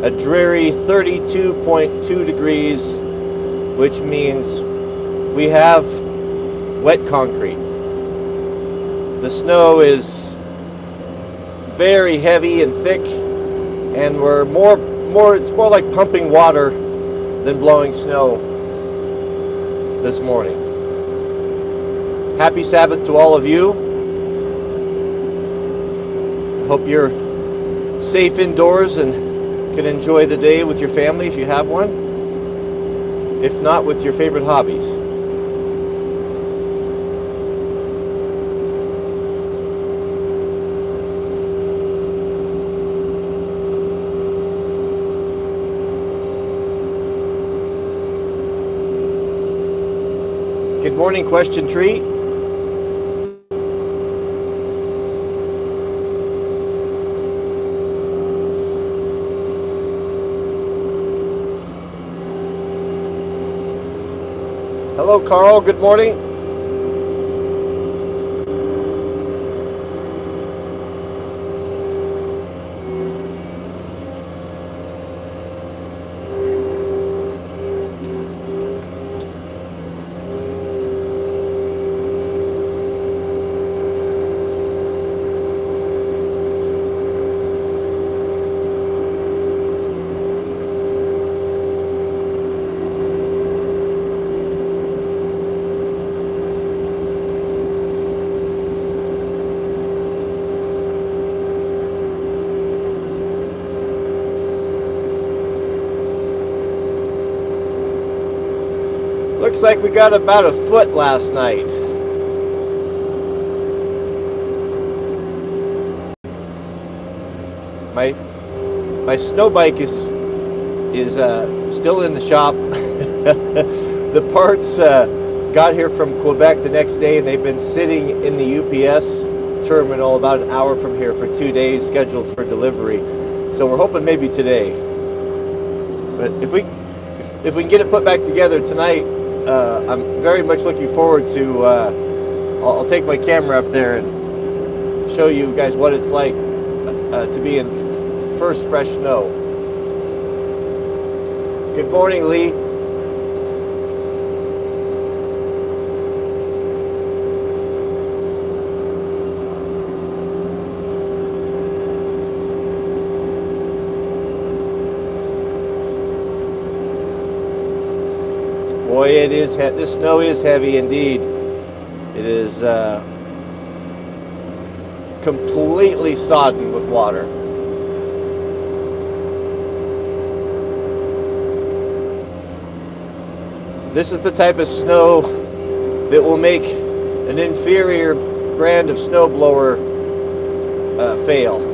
a dreary 32.2 degrees, which means we have wet concrete. The snow is very heavy and thick, and it's more like pumping water than blowing snow this morning. Happy Sabbath to all of you. Hope you're safe indoors and can enjoy the day with your family if you have one. If not, with your favorite hobbies. Good morning, Question Tree. Hello, Carl. Good morning. Looks like we got about a foot last night. My snow bike is still in the shop. The parts got here from Quebec the next day, and they've been sitting in the UPS terminal about an hour from here for 2 days, scheduled for delivery. So we're hoping maybe today. But if we can get it put back together tonight, I'm very much looking forward to. I'll take my camera up there and show you guys what it's like to be in first fresh snow. Good morning, Lee. Boy, it is. This snow is heavy indeed. It is completely sodden with water. This is the type of snow that will make an inferior brand of snowblower fail.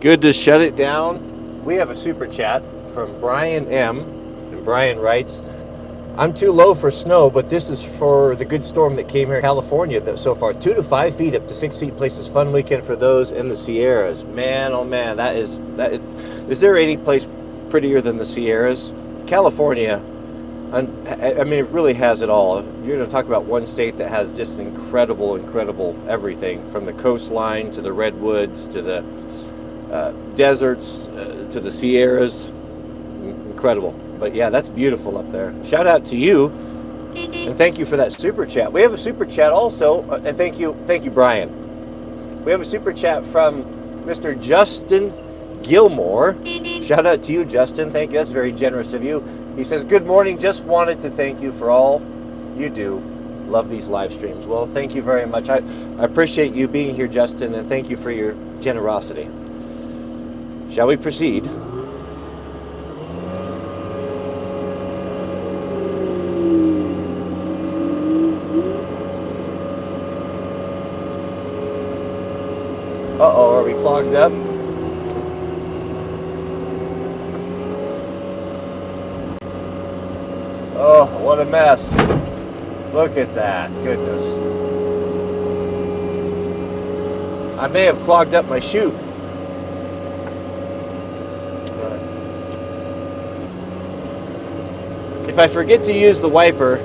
Good to shut it down. We have a super chat from Brian M. And Brian writes, I'm too low for snow, but this is for the good storm that came here in California so far. 2 to 5 feet up to 6 feet places. Fun weekend for those in the Sierras. Man, oh man, is there any place prettier than the Sierras? California, I mean, it really has it all. If you're going to talk about one state that has just incredible everything, from the coastline to the redwoods to the deserts to the Sierras, incredible. But yeah, that's beautiful up there. Shout out to you, and thank you for that super chat. We have a super chat also, and thank you, Brian. We have a super chat from Mr. Justin Gilmore. Shout out to you, Justin. Thank you. That's very generous of you. He says, "Good morning. Just wanted to thank you for all you do. Love these live streams." Well, thank you very much. I appreciate you being here, Justin, and thank you for your generosity. Shall we proceed? clogged up. Oh, what a mess. Look at that. Goodness. I may have clogged up my chute. If I forget to use the wiper,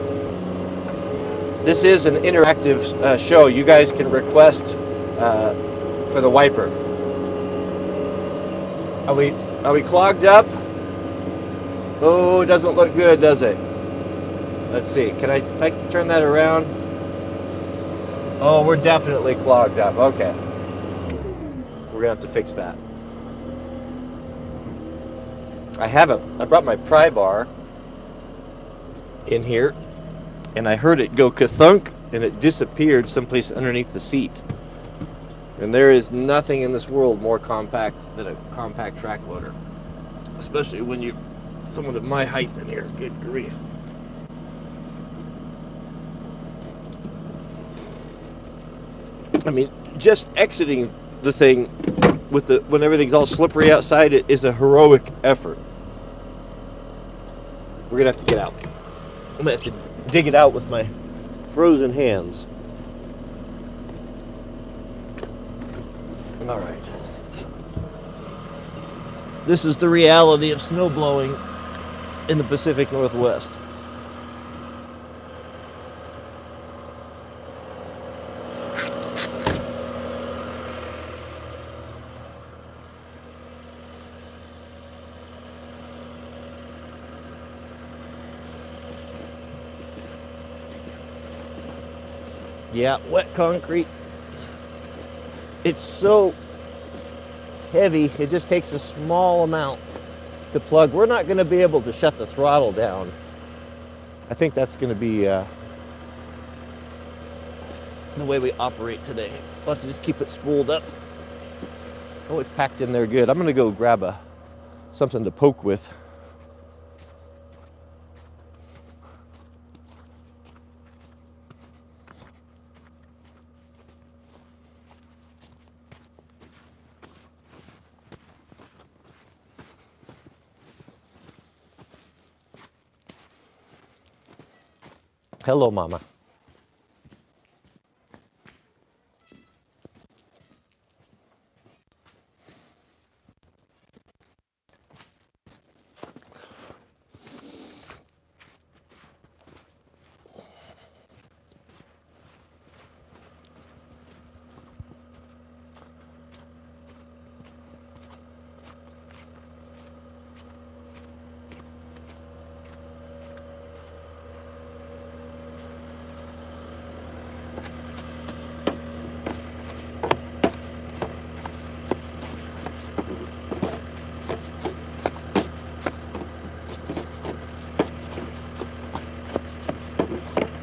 this is an interactive show. You guys can request for the wiper. Are we clogged up? Oh, it doesn't look good, does it? Let's see. Can I turn that around? Oh, we're definitely clogged up. Okay. We're gonna have to fix that. I brought my pry bar in here, and I heard it go ka-thunk, and it disappeared someplace underneath the seat. And there is nothing in this world more compact than a compact track loader, especially when you're someone of my height in here. Good grief. I mean, just exiting the thing when everything's all slippery outside, it is a heroic effort. We're gonna have to get out. I'm gonna have to dig it out with my frozen hands. All right. This is the reality of snow blowing in the Pacific Northwest. Yeah, wet concrete. It's so heavy, it just takes a small amount to plug. We're not going to be able to shut the throttle down. I think that's going to be the way we operate today. We'll have to just keep it spooled up. Oh, it's packed in there good. I'm going to go grab something to poke with. Hello, Mama.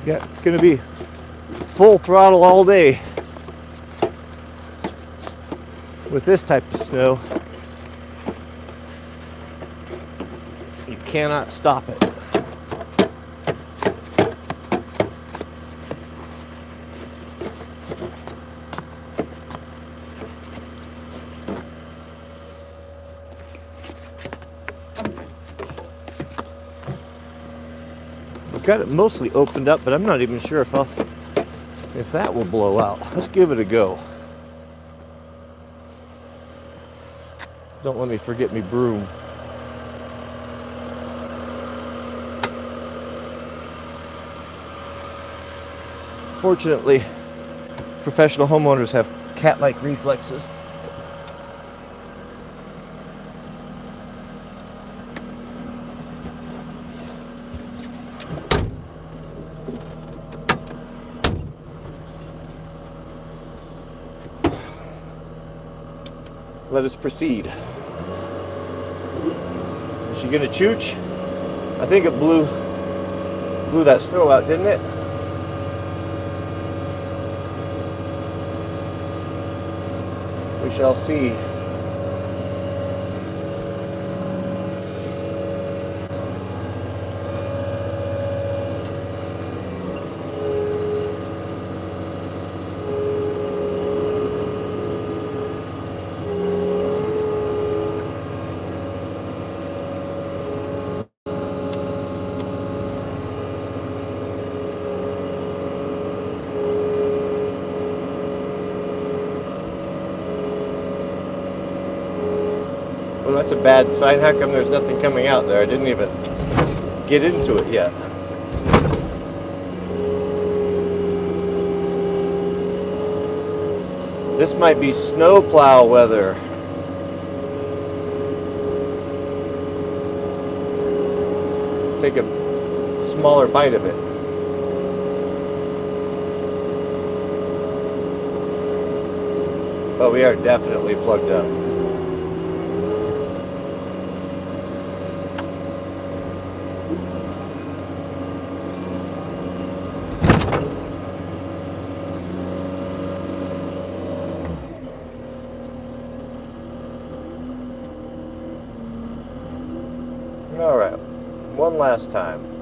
Yeah, it's going to be full throttle all day with this type of snow. You cannot stop it. Got it mostly opened up, but I'm not even sure if that will blow out. Let's give it a go. Don't let me forget me broom. Fortunately, professional homeowners have cat-like reflexes. Let us proceed. Is she gonna chooch? I think it blew that snow out, didn't it? We shall see. that's a bad sign. How come there's nothing coming out there? I didn't even get into it yet. This might be snow plow weather. Take a smaller bite of it. But we are definitely plugged up. All right, one last time.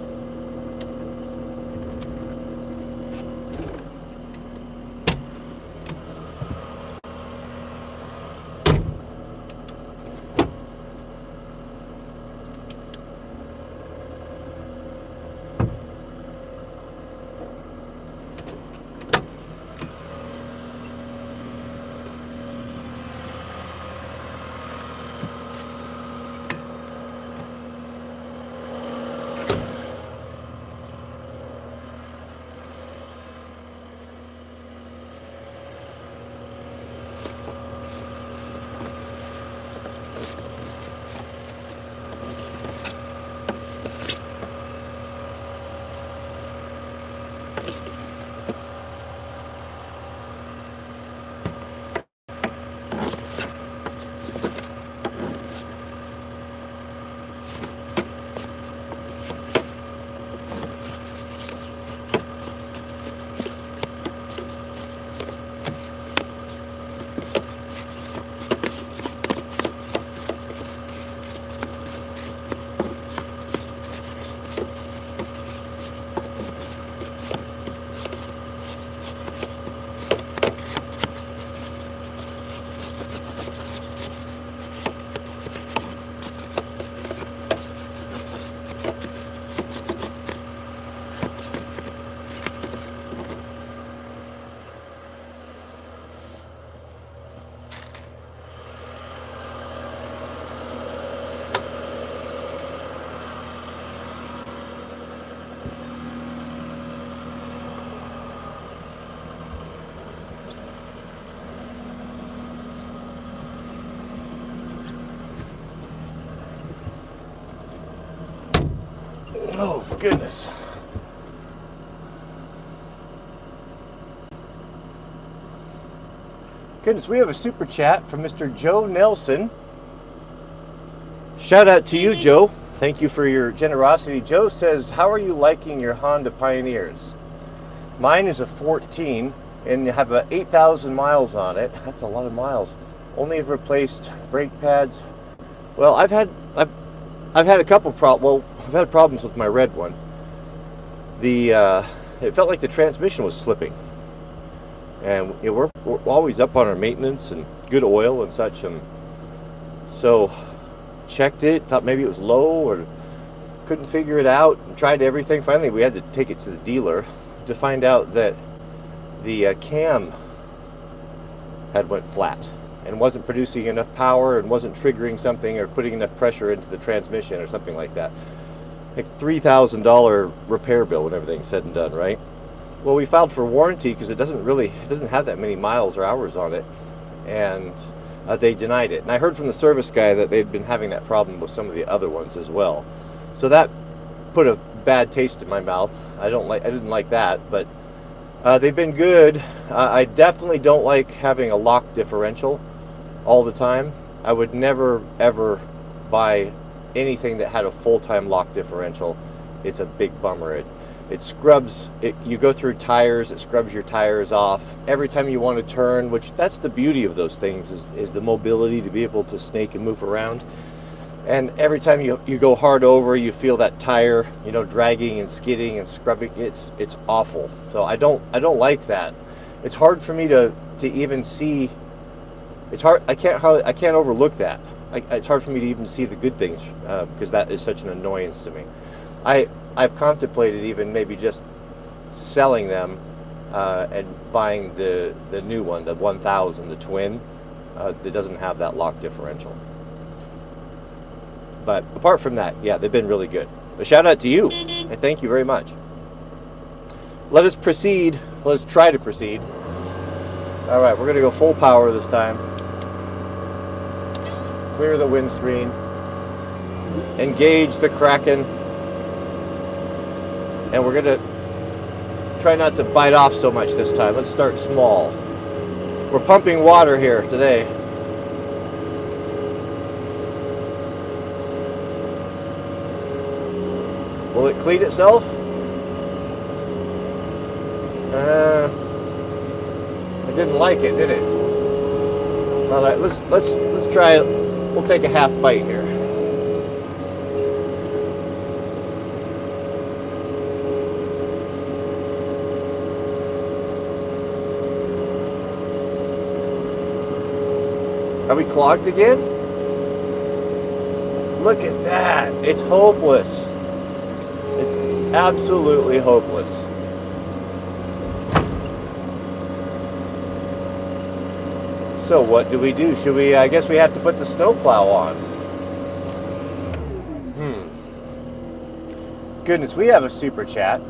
Oh, goodness. Goodness, we have a super chat from Mr. Joe Nelson. Shout out to you, Joe. Thank you for your generosity. Joe says, how are you liking your Honda Pioneers? Mine is a 14 and have 8,000 miles on it. That's a lot of miles. Only have replaced brake pads. Well, I've had a couple I've had problems with my red one. It felt like the transmission was slipping, and we're always up on our maintenance and good oil and such, and so checked it, thought maybe it was low or couldn't figure it out, and tried everything. Finally, we had to take it to the dealer to find out that the cam had went flat and wasn't producing enough power and wasn't triggering something or putting enough pressure into the transmission or something like that. Like $3,000 repair bill when everything's said and done, right? Well, we filed for warranty because it doesn't have that many miles or hours on it, and they denied it. And I heard from the service guy that they'd been having that problem with some of the other ones as well. So that put a bad taste in my mouth. I didn't like that, but they've been good. I definitely don't like having a lock differential all the time. I would never ever buy anything that had a full-time lock differential. It's a big bummer. It scrubs it. You go through tires, it scrubs your tires off every time you want to turn, which that's the beauty of those things is the mobility to be able to snake and move around. And every time you go hard over, you feel that tire, dragging and skidding and scrubbing. It's awful. So I don't like that. It's hard for me to even see. It's hard. I can't overlook that. It's hard for me to even see the good things because that is such an annoyance to me. I've contemplated even maybe just selling them and buying the new one, the 1000, the twin, that doesn't have that lock differential. But apart from that, yeah, they've been really good. A shout out to you, and thank you very much. Let us proceed. Let us try to proceed. All right, we're going to go full power this time. Clear the windscreen. Engage the Kraken. And we're going to try not to bite off so much this time. Let's start small. We're pumping water here today. Will it clean itself? I didn't like it, did it? All right, let's try it. We'll take a half bite here. Are we clogged again? Look at that. It's hopeless. It's absolutely hopeless. So what do we do? Should we, I guess we have to put the snowplow on. Goodness, we have a super chat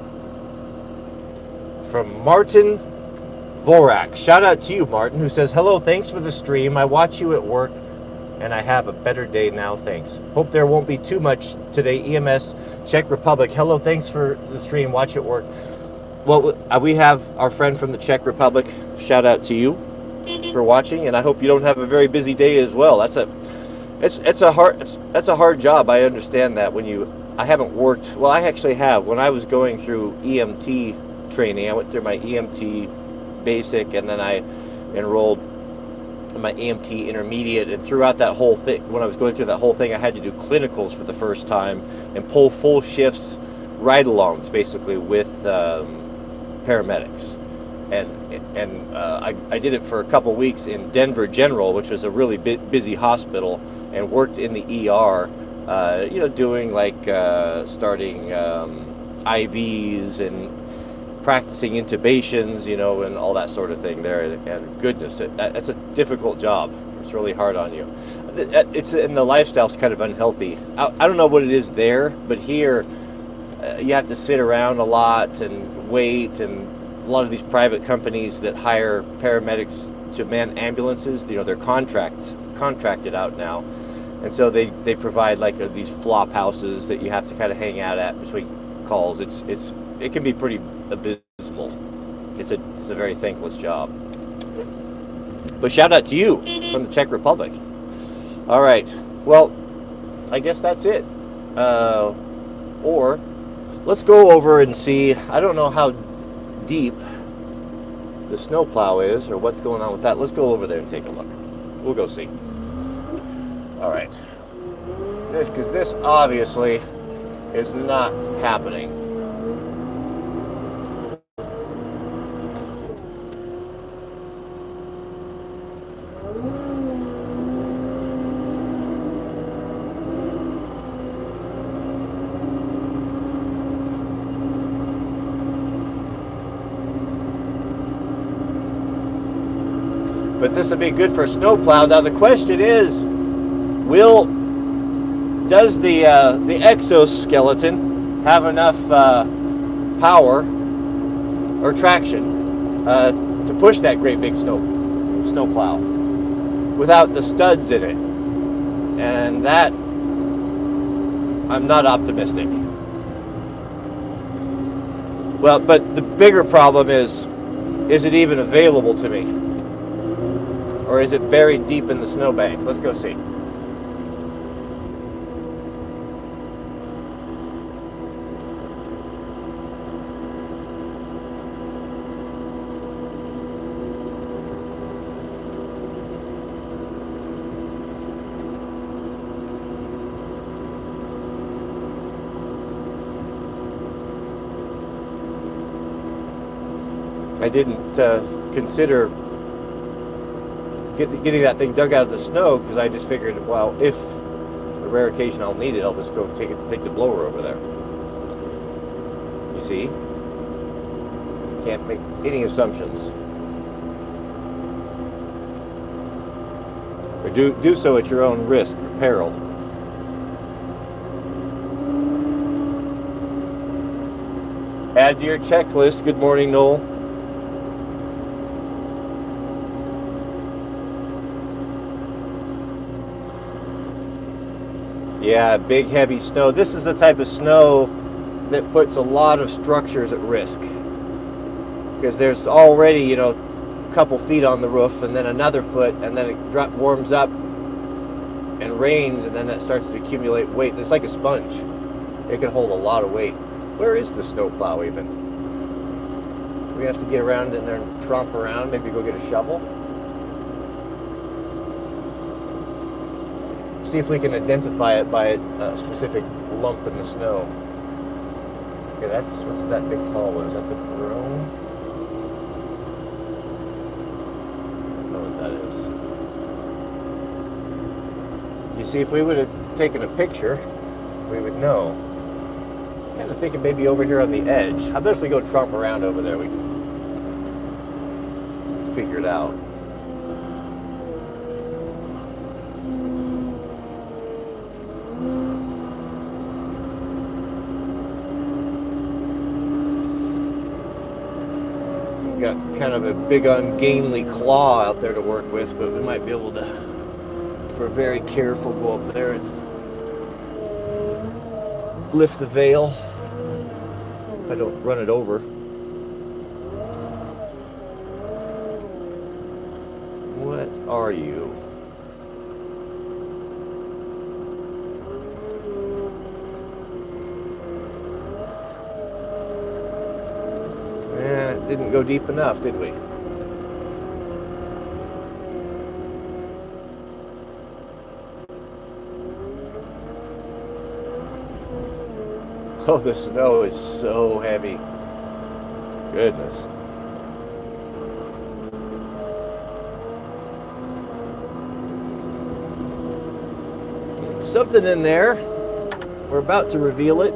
from Martin Vorak. Shout out to you, Martin, who says, hello, thanks for the stream. I watch you at work and I have a better day now, thanks. Hope there won't be too much today. EMS, Czech Republic. Hello, thanks for the stream. Watch at work. Well, we have our friend from the Czech Republic. Shout out to you for watching, and I hope you don't have a very busy day as well. That's a hard job. I understand that. I haven't worked. Well, I actually have. When I was going through EMT training, I went through my EMT basic, and then I enrolled in my EMT intermediate. And throughout that whole thing, when I was going through that whole thing, I had to do clinicals for the first time and pull full shifts, ride-alongs, basically with paramedics. And I did it for a couple weeks in Denver General, which was a really busy hospital, and worked in the ER, doing like starting IVs and practicing intubations, and all that sort of thing there. And goodness, that's a difficult job. It's really hard on you. And the lifestyle's kind of unhealthy. I don't know what it is there, but here you have to sit around a lot and wait, and a lot of these private companies that hire paramedics to man ambulances, they're contracted out now, and so they provide like these flop houses that you have to kind of hang out at between calls. It can be pretty abysmal. It's a very thankless job. But shout out to you from the Czech Republic. All right, well, I guess that's it. Or let's go over and see. I don't know how deep the snowplow is or what's going on with that. Let's go over there and take a look. We'll go see. All right, because this obviously is not happening. But this would be good for a snowplow. Now the question is, does the exoskeleton have enough power or traction to push that great big snowplow without the studs in it? And that, I'm not optimistic. Well, but the bigger problem is it even available to me? Or is it buried deep in the snowbank? Let's go see. I didn't consider getting that thing dug out of the snow, because I just figured, well, if a rare occasion I'll need it, I'll just go take the blower over there. You see? Can't make any assumptions. Or do so at your own risk or peril. Add to your checklist. Good morning, Noel. Yeah, big heavy snow. This is the type of snow that puts a lot of structures at risk. Because there's already, you know, a couple feet on the roof and then another foot, and then it warms up and rains, and then that starts to accumulate weight. It's like a sponge. It can hold a lot of weight. Where is the snowplow even? We have to get around in there and tromp around, maybe go get a shovel. See if we can identify it by a specific lump in the snow. Okay, what's that big tall one? Is that the broom? I don't know what that is. You see, if we would have taken a picture, we would know. I'm kind of thinking maybe over here on the edge. How about if we go tromp around over there? We can figure it out. Got kind of a big ungainly claw out there to work with, but we might be able to, if we're very careful, go up there and lift the veil if I don't run it over. What are you? Didn't go deep enough, did we? Oh, the snow is so heavy. Goodness. Something in there. We're about to reveal it.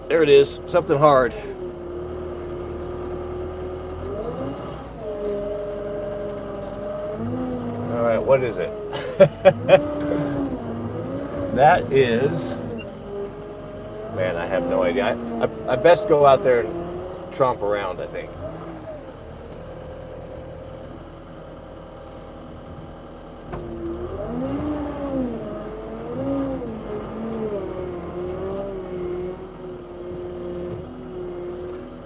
There it is, something hard. All right, what is it? That is, man, I have no idea. I best go out there and tromp around, I think.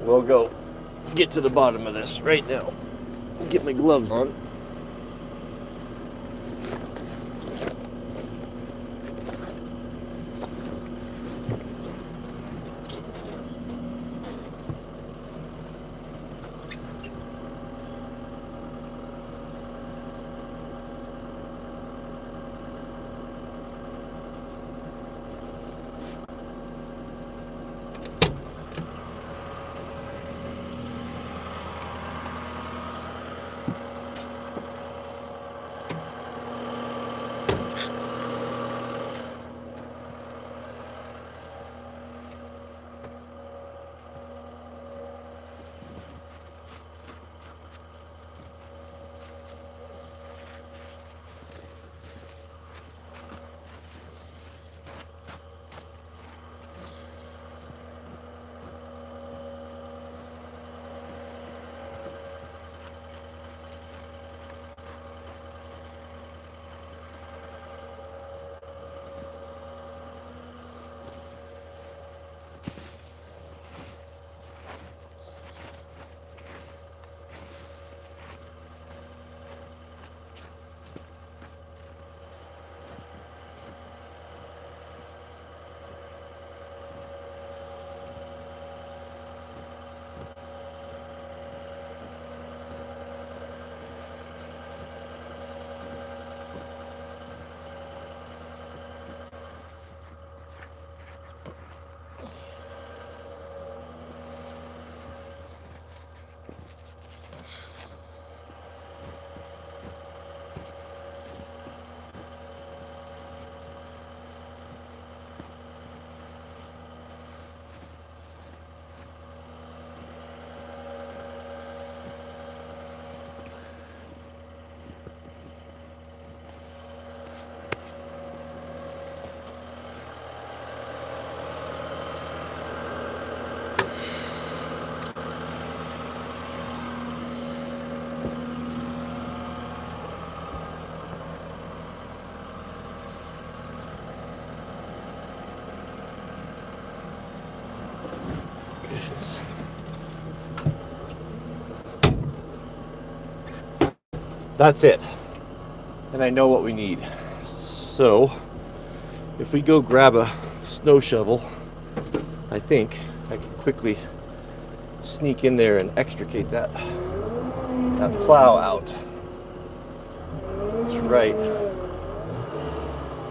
We'll go get to the bottom of this right now. Get my gloves on. That's it. And I know what we need. So, if we go grab a snow shovel, I think I can quickly sneak in there and extricate that plow out. That's right.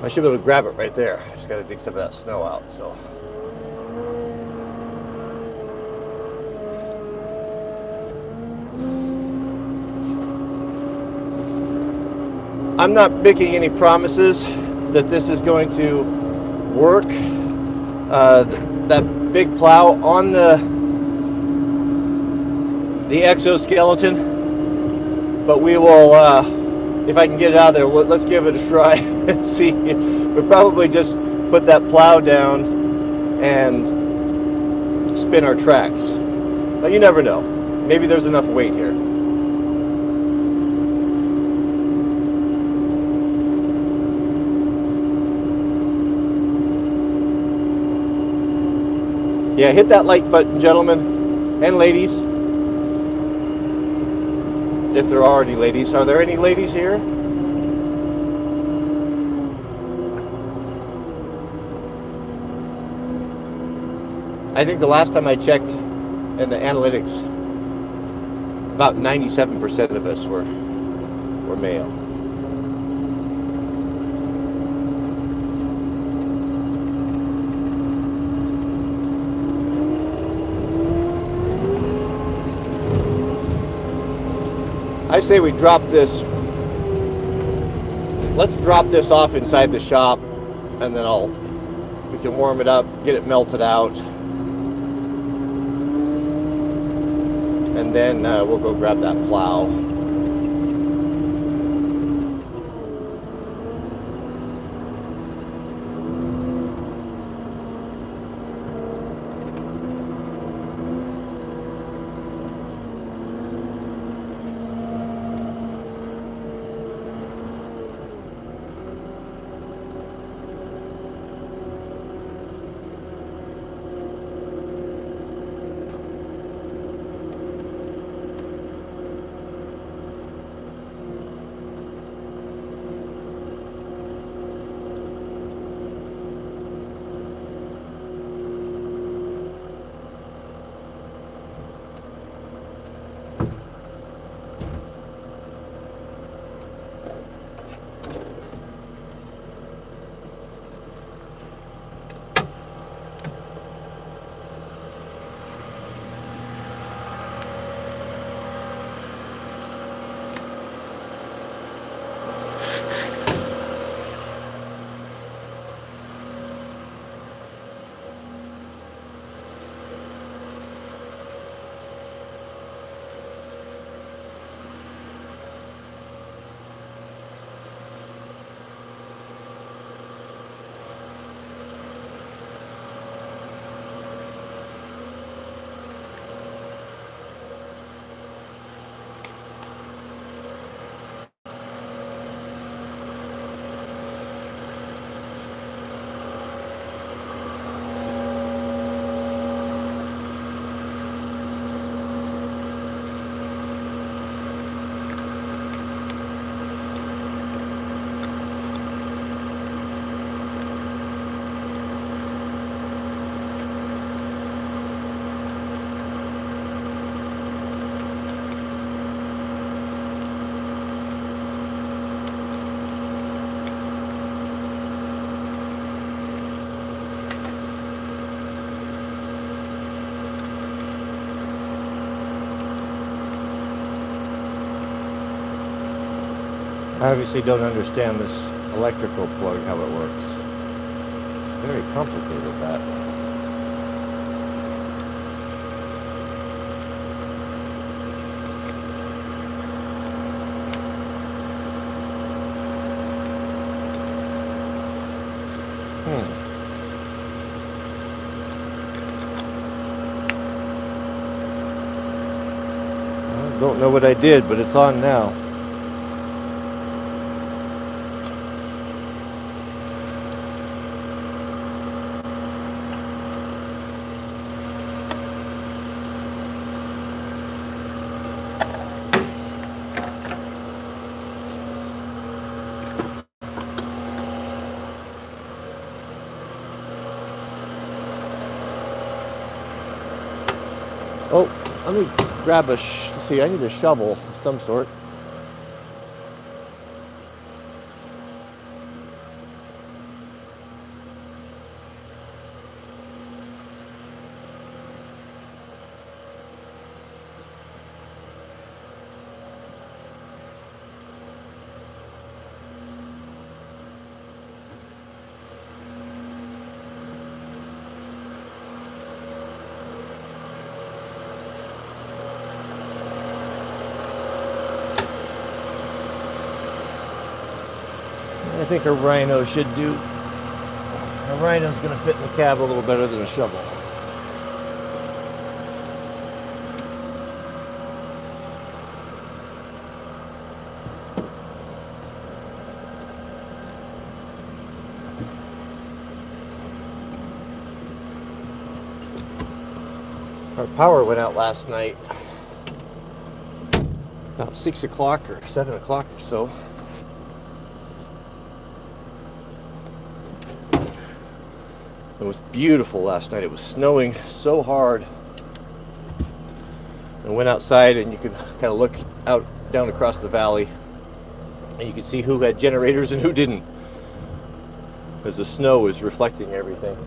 I should be able to grab it right there. I just got to dig some of that snow out. So. I'm not making any promises that this is going to work. That big plow on the exoskeleton, but we will, if I can get it out of there, let's give it a try and see. We'll probably just put that plow down and spin our tracks. But you never know. Maybe there's enough weight here. Yeah, hit that like button, gentlemen and ladies. If there are any ladies. Are there any ladies here? I think the last time I checked in the analytics, about 97% of us were male. I say we drop this. Let's drop this off inside the shop, and then we can warm it up, get it melted out, and then we'll go grab that plow. I obviously don't understand this electrical plug, how it works. It's very complicated, that. I don't know what I did, but it's on now. Let me grab let's see, I need a shovel of some sort. I think a rhino should do. A rhino's going to fit in the cab a little better than a shovel. Our power went out last night about 6 o'clock or 7 o'clock or so. It was beautiful last night. It was snowing so hard. I went outside and you could kind of look out down across the valley and you could see who had generators and who didn't, as the snow was reflecting everything.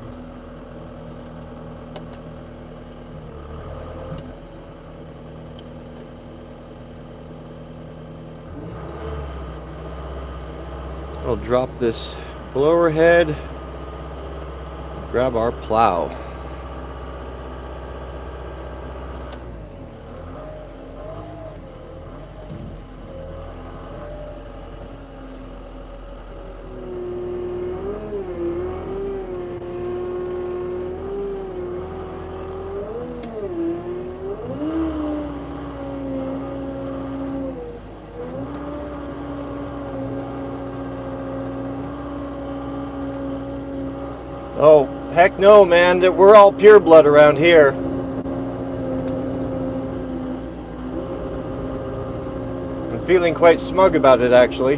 I'll drop this blower head. Grab our plow. Oh, heck no, man. We're all pure blood around here. I'm feeling quite smug about it, actually.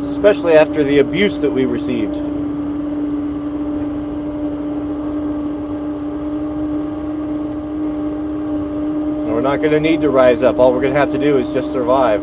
Especially after the abuse that we received. We're not going to need to rise up. All we're going to have to do is just survive.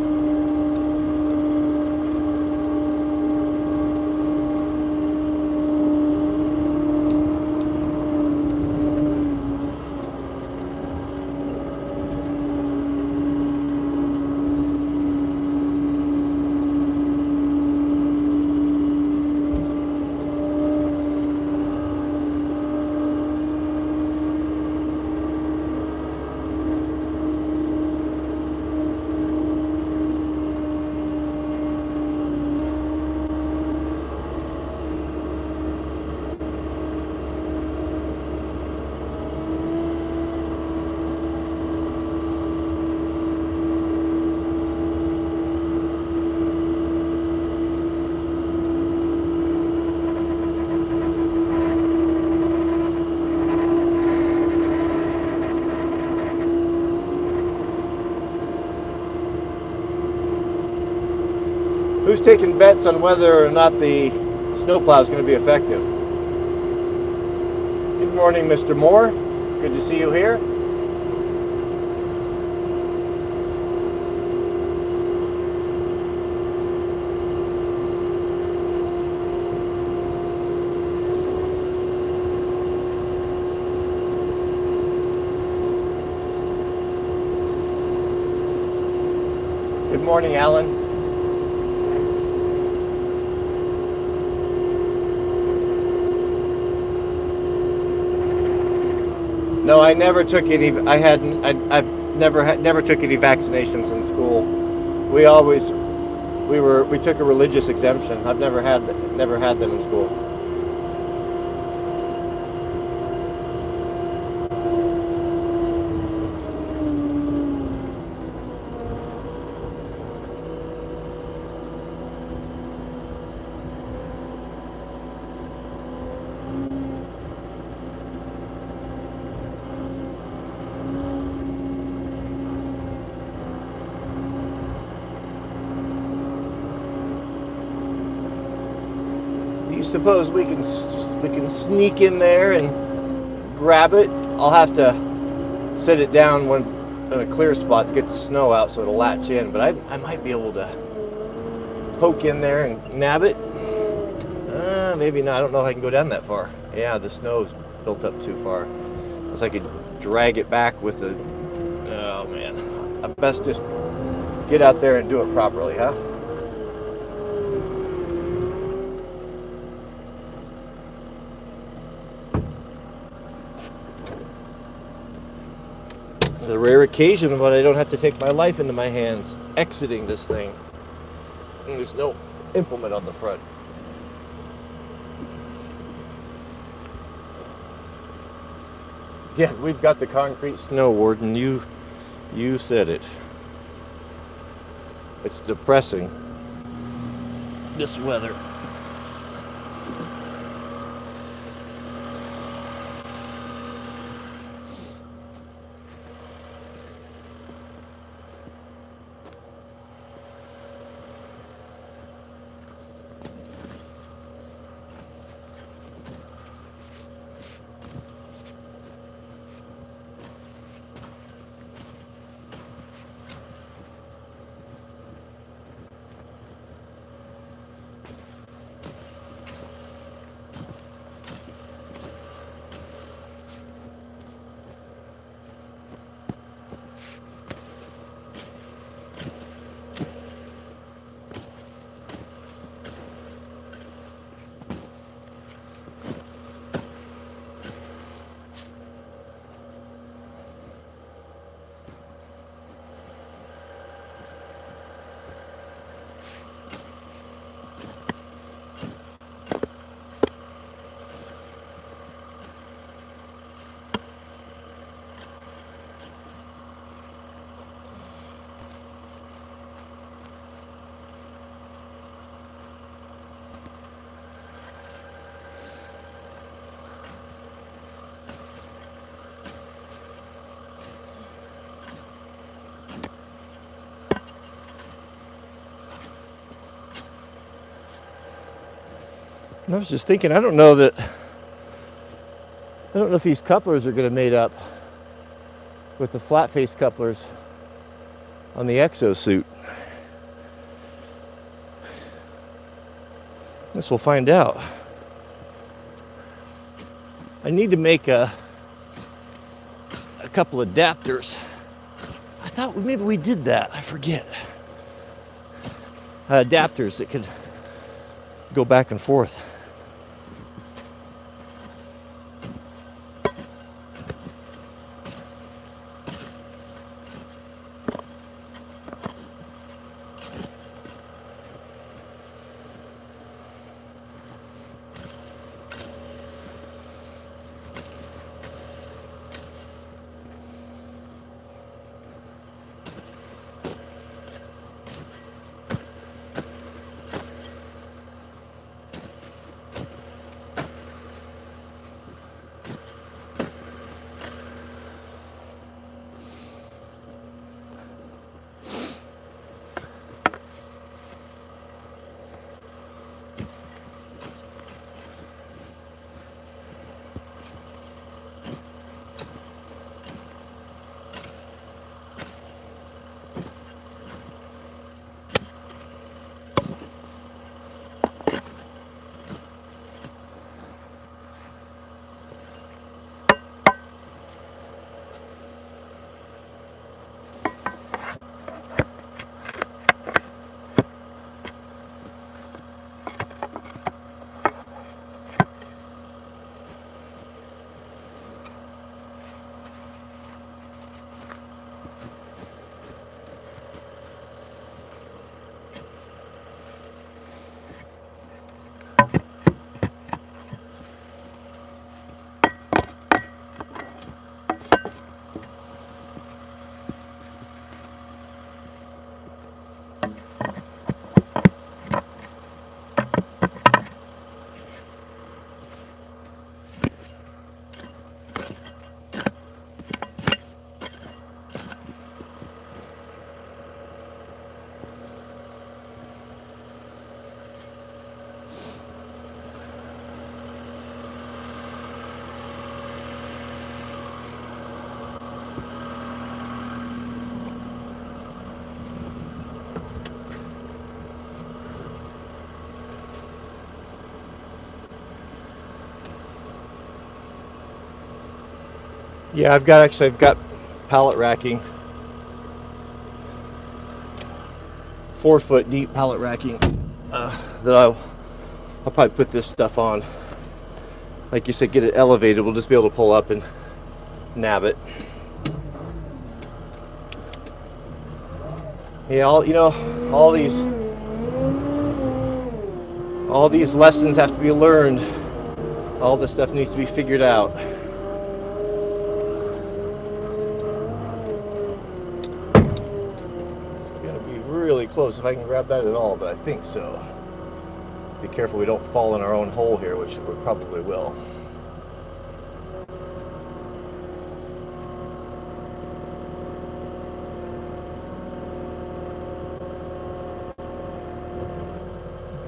Who's taking bets on whether or not the snowplow is going to be effective? Good morning, Mr. Moore. Good to see you here. Good morning, Alan. No, I never took any. I've never took any vaccinations in school. We took a religious exemption. I've never had them in school. The you suppose we can sneak in there and grab it? I'll have to set it down in a clear spot to get the snow out so it'll latch in, but I might be able to poke in there and nab it. Maybe not. I don't know if I can go down that far. Yeah, the snow's built up too far. Unless I could drag it back with the... Oh, man. I best just get out there and do it properly, huh? The rare occasion when I don't have to take my life into my hands exiting this thing. And there's no implement on the front. Yeah, we've got the concrete snow, Warden. You said it. It's depressing, this weather. I was just thinking, I don't know if these couplers are going to mate up with the flat face couplers on the exosuit. Guess we'll find out. I need to make a couple adapters. I thought maybe we did that. I forget. Adapters that could go back and forth. Yeah, I've got pallet racking, 4-foot deep pallet racking that I'll probably put this stuff on. Like you said, get it elevated. We'll just be able to pull up and nab it. Yeah, all these lessons have to be learned. All this stuff needs to be figured out. It's gonna be really close if I can grab that at all, but I think so. Be careful we don't fall in our own hole here, which we probably will.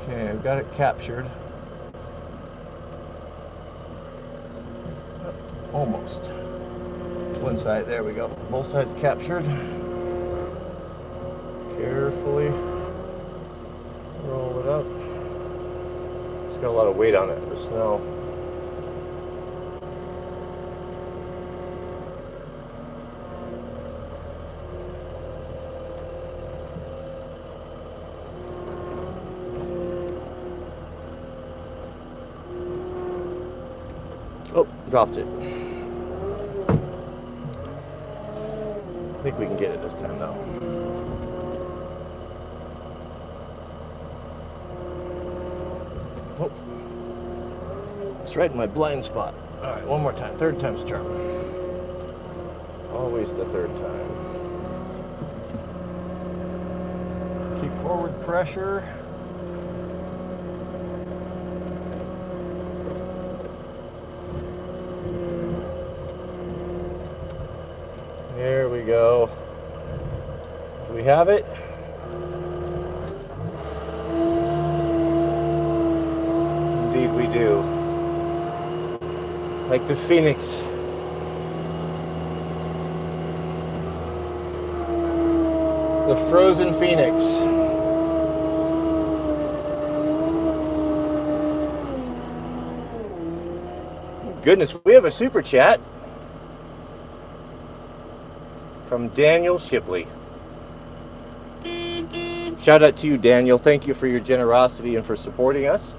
Okay, I've got it captured. Almost. One side, there we go. Both sides captured. Carefully roll it up. It's got a lot of weight on it, the snow. Oh, dropped it. I think we can get it this time though. Oh, it's right in my blind spot. All right, one more time. Third time's a charm. Always the third time. Keep forward pressure. There we go. Do we have it? Indeed we do. Like the phoenix. The frozen phoenix. Goodness, we have a super chat from Daniel Shipley. Shout out to you, Daniel. Thank you for your generosity and for supporting us.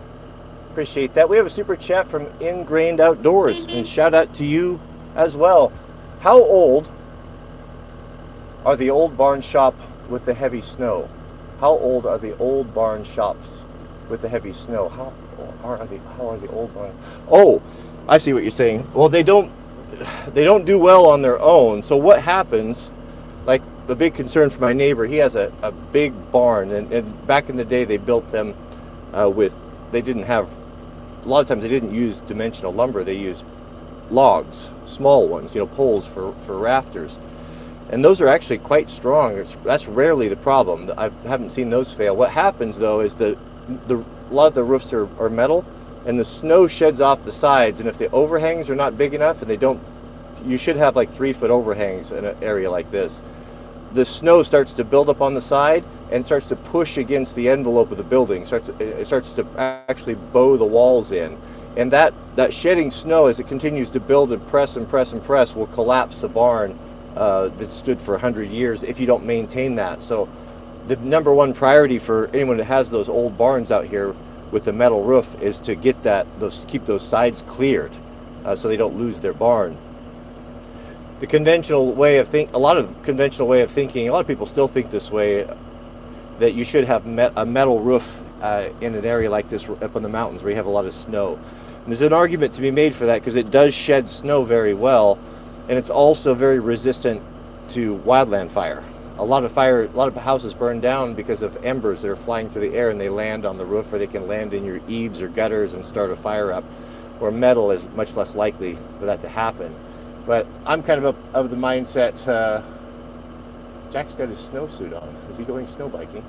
Appreciate that. We have a super chat from Ingrained Outdoors, and shout out to you as well. How old are the old barn shop with the heavy snow? How old are the old barn shops with the heavy snow? How are the old barn? Oh, I see what you're saying. Well, they don't do well on their own. So what happens, like the big concern for my neighbor, he has a big barn, and back in the day they built them they didn't have, a lot of times they didn't use dimensional lumber, they used logs, small ones, poles for rafters. And those are actually quite strong. That's rarely the problem. I haven't seen those fail. What happens though is a lot of the roofs are metal, and the snow sheds off the sides, and if the overhangs are not big enough, and you should have like 3-foot overhangs in an area like this, the snow starts to build up on the side and starts to push against the envelope of the building. It starts to actually bow the walls in. And that shedding snow, as it continues to build and press and press and press, will collapse a barn that stood for 100 years if you don't maintain that. So the number one priority for anyone that has those old barns out here with the metal roof is to get keep those sides cleared so they don't lose their barn. The conventional way of a lot of people still think this way, that you should have a metal roof in an area like this up in the mountains where you have a lot of snow. And there's an argument to be made for that because it does shed snow very well, and it's also very resistant to wildland fire. A lot of houses burn down because of embers that are flying through the air, and they land on the roof, or they can land in your eaves or gutters and start a fire up, where metal is much less likely for that to happen. But I'm kind of of the mindset, Jack's got his snowsuit on. Is he going snow biking?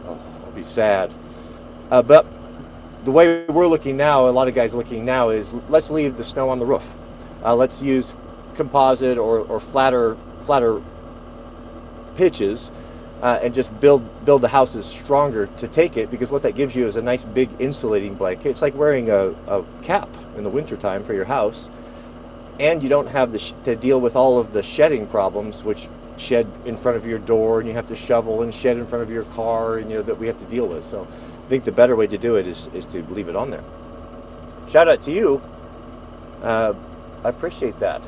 Oh, I'll be sad. But the way we're looking now, a lot of guys looking now, is let's leave the snow on the roof. Let's use composite or flatter pitches and just build the houses stronger to take it, because what that gives you is a nice big insulating blanket. It's like wearing a cap in the wintertime for your house. and you don't have to deal with all of the shedding problems, which shed in front of your door, and you have to shovel and shed in front of your car, and that we have to deal with. So I think the better way to do it is to leave it on there. Shout out to you. I appreciate that.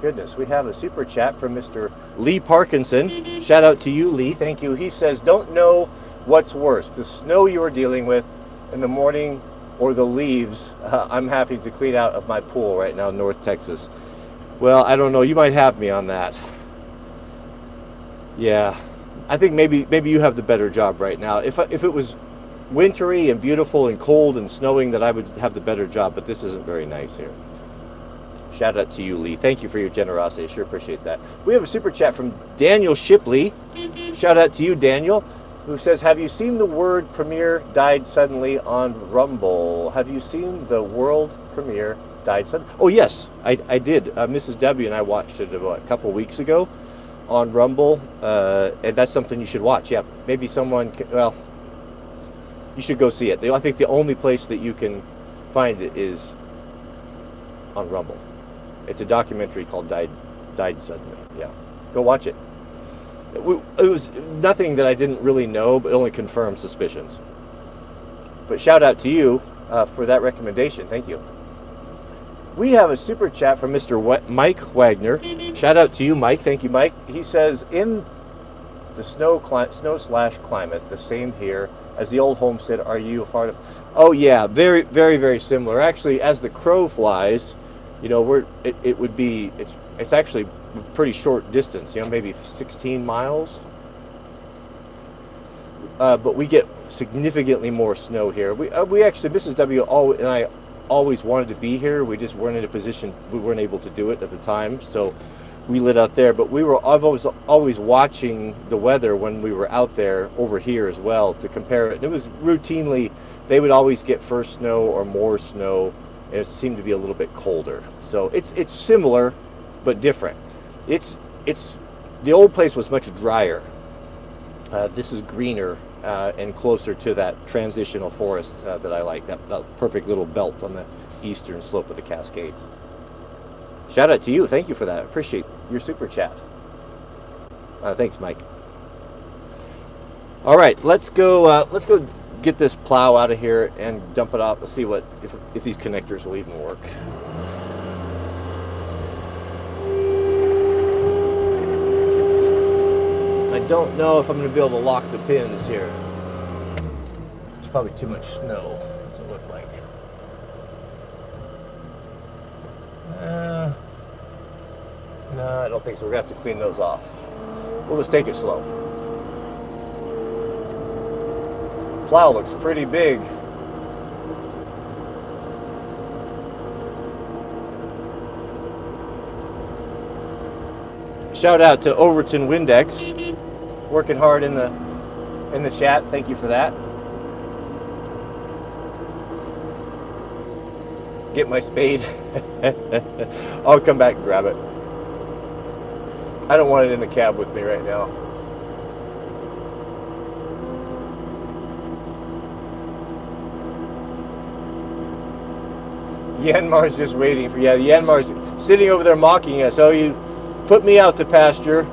Goodness, we have a super chat from Mr. Lee Parkinson. Shout out to you, Lee. Thank you. He says, don't know what's worse, the snow you are dealing with in the morning or the leaves I'm having to clean out of my pool right now in North Texas. Well, I don't know. You might have me on that. Yeah, I think maybe you have the better job right now. If it was wintry and beautiful and cold and snowing, that I would have the better job, but this isn't very nice here. Shout out to you, Lee. Thank you for your generosity. I sure appreciate that. We have a super chat from Daniel Shipley. Shout out to you, Daniel, who says, have you seen the word premiere died suddenly on Rumble? Have you seen the world premiere died suddenly? Oh, yes, I did. Mrs. W and I watched it about a couple weeks ago on Rumble, and that's something you should watch. Yeah, maybe someone can, well, you should go see it. I think the only place that you can find it is on Rumble. It's a documentary called Died Suddenly. Yeah, go watch it. It was nothing that I didn't really know, but only confirmed suspicions. But shout out to you for that recommendation. Thank you. We have a super chat from Mr. Mike Wagner. Shout out to you, Mike. Thank you, Mike. He says, in the snow/climate, the same here as the old homestead, are you a part of? Oh yeah, very, very, very similar. Actually, as the crow flies, it's actually a pretty short distance, maybe 16 miles. But we get significantly more snow here. We actually, Mrs. W and I always wanted to be here. We just weren't in a position, we weren't able to do it at the time. So we lit out there, but I've always watching the weather when we were out there over here as well to compare it. And it was routinely, they would always get first snow or more snow, and it seemed to be a little bit colder. So it's similar, but different. It's the old place was much drier. This is greener and closer to that transitional forest that I like, that perfect little belt on the eastern slope of the Cascades. Shout out to you. Thank you for that. I appreciate your super chat. Thanks, Mike. All right, let's go get this plow out of here and dump it off. Let's see if these connectors will even work. I don't know if I'm going to be able to lock the pins here. It's probably too much snow. What's it look like? No, I don't think so. We're going to have to clean those off. We'll just take it slow. Plow looks pretty big. Shout out to Overton Windex, working hard in the chat. Thank you for that. Get my spade. I'll come back and grab it. I don't want it in the cab with me right now. Yanmar's just waiting for, yeah, Yanmar's sitting over there mocking us. Oh, you put me out to pasture.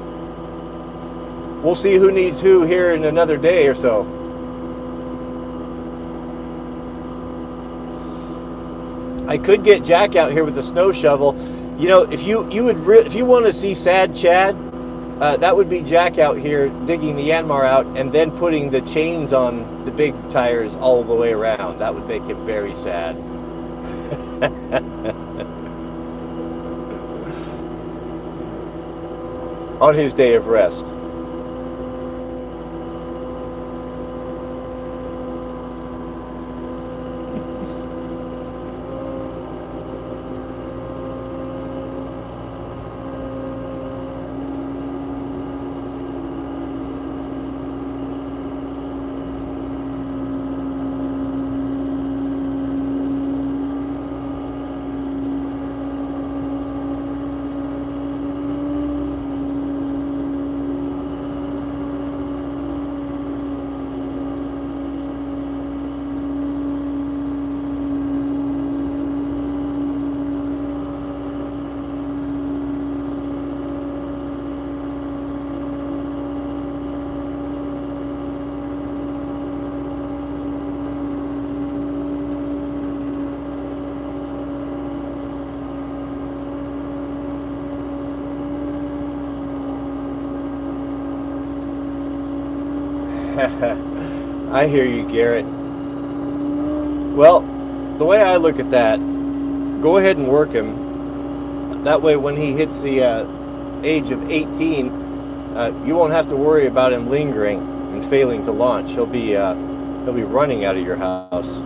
We'll see who needs who here in another day or so. I could get Jack out here with the snow shovel. If you want to see sad Chad, that would be Jack out here digging the Yanmar out and then putting the chains on the big tires all the way around. That would make him very sad. On his day of rest. I hear you, Garrett. Well, the way I look at that, go ahead and work him. That way, when he hits the age of 18, you won't have to worry about him lingering and failing to launch. He'll be running out of your house.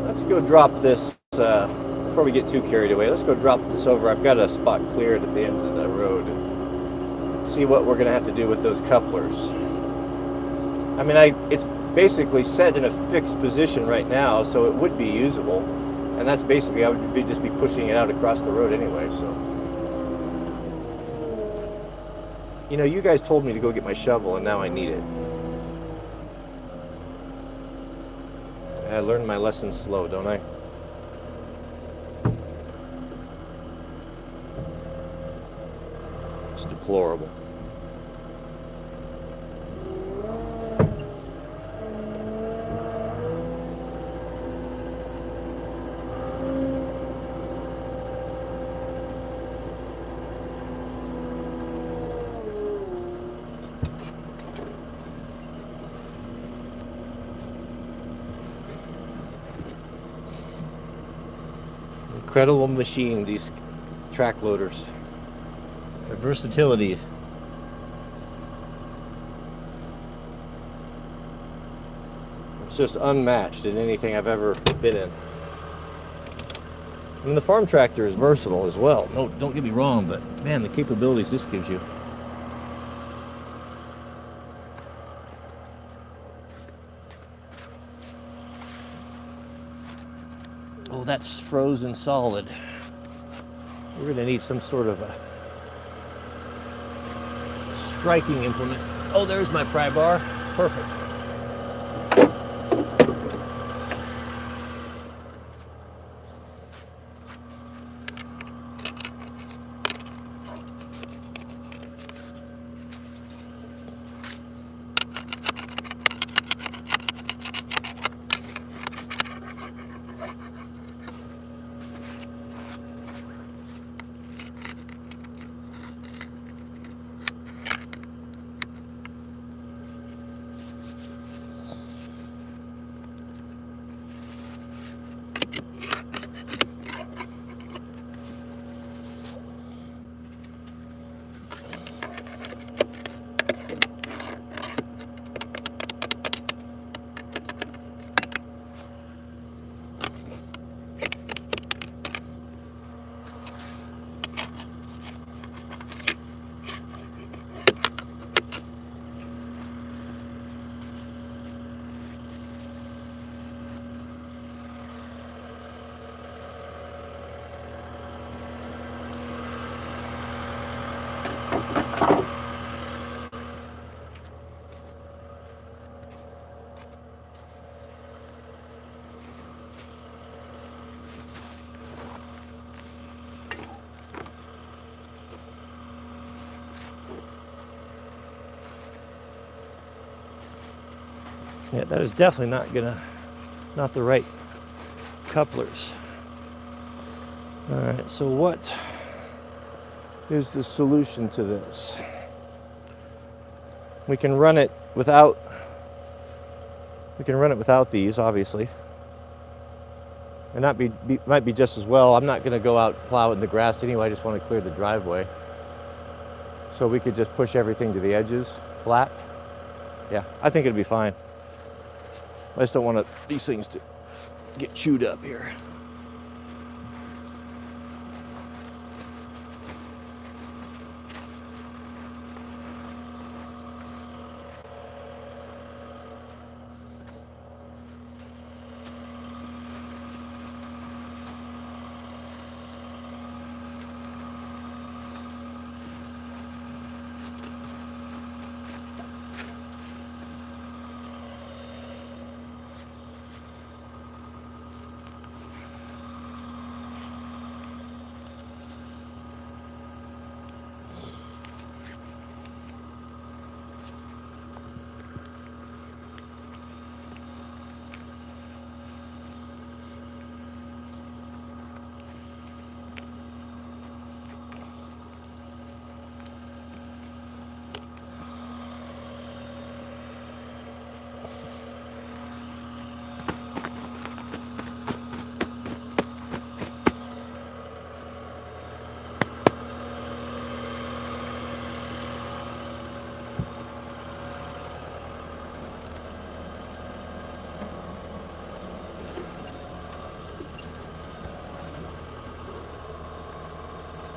Let's go drop this before we get too carried away. Let's go drop this over. I've got a spot cleared at the end of the road and see what we're going to have to do with those couplers. I mean, it's basically set in a fixed position right now, so it would be usable. And that's basically, I would just be pushing it out across the road anyway, so. You know, you guys told me to go get my shovel, and now I need it. I learned my lesson slow, don't I? It's deplorable. Incredible machine, these track loaders. Their versatility. It's just unmatched in anything I've ever been in. And the farm tractor is versatile as well. No, don't get me wrong, but man, the capabilities this gives you. Oh, that's frozen solid. We're going to need some sort of a striking implement. Oh, there's my pry bar. Perfect. Yeah, that is definitely not the right couplers. All right, so what is the solution to this? We can run it without these, obviously. And might be just as well. I'm not going to go out and plow it in the grass anyway. I just want to clear the driveway. So we could just push everything to the edges flat. Yeah, I think it'd be fine. I just don't want these things to get chewed up here.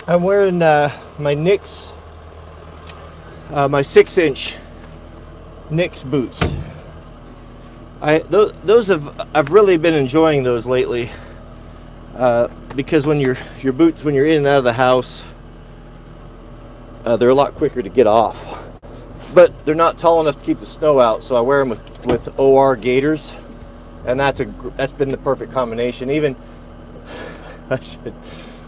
I'm wearing my Nix, my 6-inch Nix boots. I've really been enjoying those lately, because when your boots, when you're in and out of the house, they're a lot quicker to get off. But they're not tall enough to keep the snow out, so I wear them with OR gaiters, and that's been the perfect combination. Even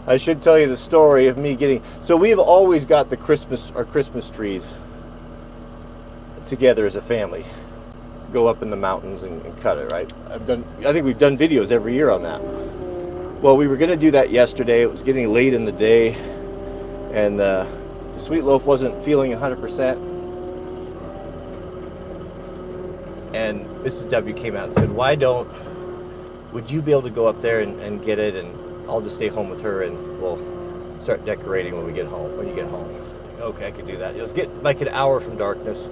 I should tell you the story of me getting. So we've always got our Christmas trees together as a family. Go up in the mountains and cut it, right? I think we've done videos every year on that. Well, we were going to do that yesterday. It was getting late in the day, and the Sweet Loaf wasn't feeling 100%. And Mrs. W came out and said, would you be able to go up there and get it, and I'll just stay home with her, and we'll start decorating when you get home. Okay, I could do that. It was getting like an hour from darkness.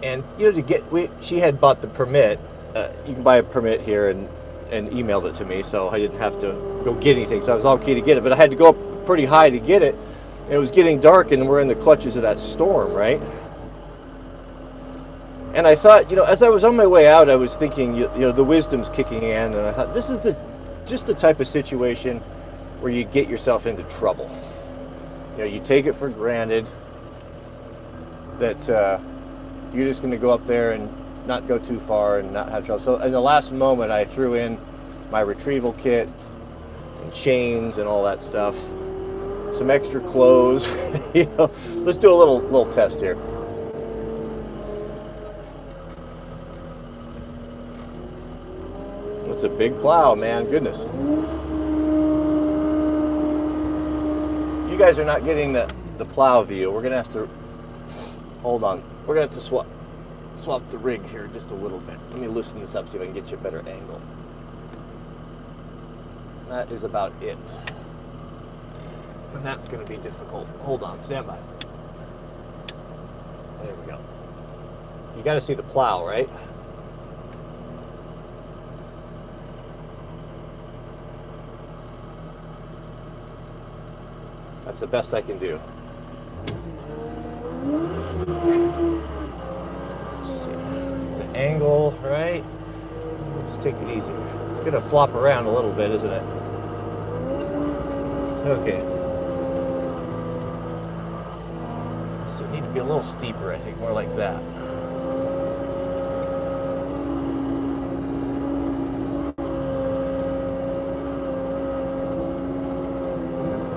And she had bought the permit. You can buy a permit here, and emailed it to me, so I didn't have to go get anything. So I was all okay to get it, but I had to go up pretty high to get it. And it was getting dark, and we're in the clutches of that storm, right? And I thought, as I was on my way out, I was thinking, the wisdom's kicking in, and I thought, this is just the type of situation where you get yourself into trouble. You take it for granted that you're just going to go up there and not go too far and not have trouble. So in the last moment, I threw in my retrieval kit and chains and all that stuff, some extra clothes. Let's do a little test here. It's a big plow, man. Goodness. You guys are not getting the plow view. We're gonna have to hold on. We're gonna have to swap the rig here just a little bit. Let me loosen this up, see if I can get you a better angle. That is about it. And that's gonna be difficult. Hold on, stand by. There we go. You gotta see the plow, right? That's the best I can do. Let's see. The angle, right? Just take it easy. It's going to flop around a little bit, isn't it? Okay. So it need to be a little steeper, I think, more like that.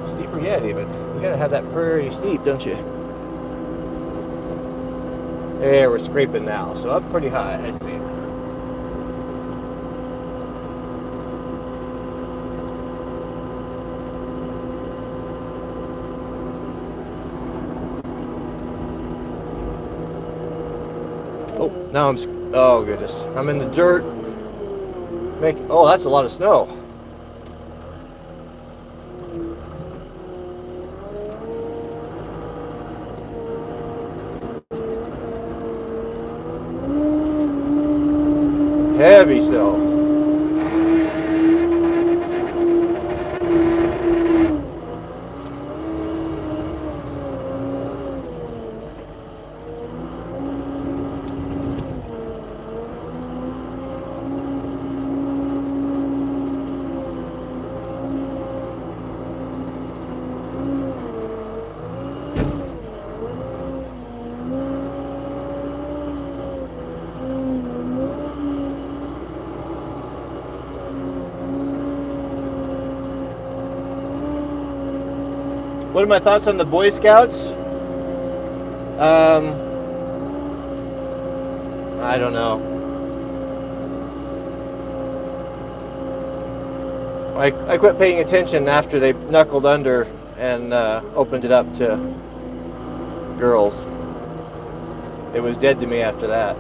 Steeper yet, even. You gotta have that pretty steep, don't you? There, we're scraping now, so up pretty high, I see. Oh, now oh goodness, I'm in the dirt. Oh, that's a lot of snow. Heavy snow. What are my thoughts on the Boy Scouts? I don't know. I quit paying attention after they knuckled under and opened it up to girls. It was dead to me after that.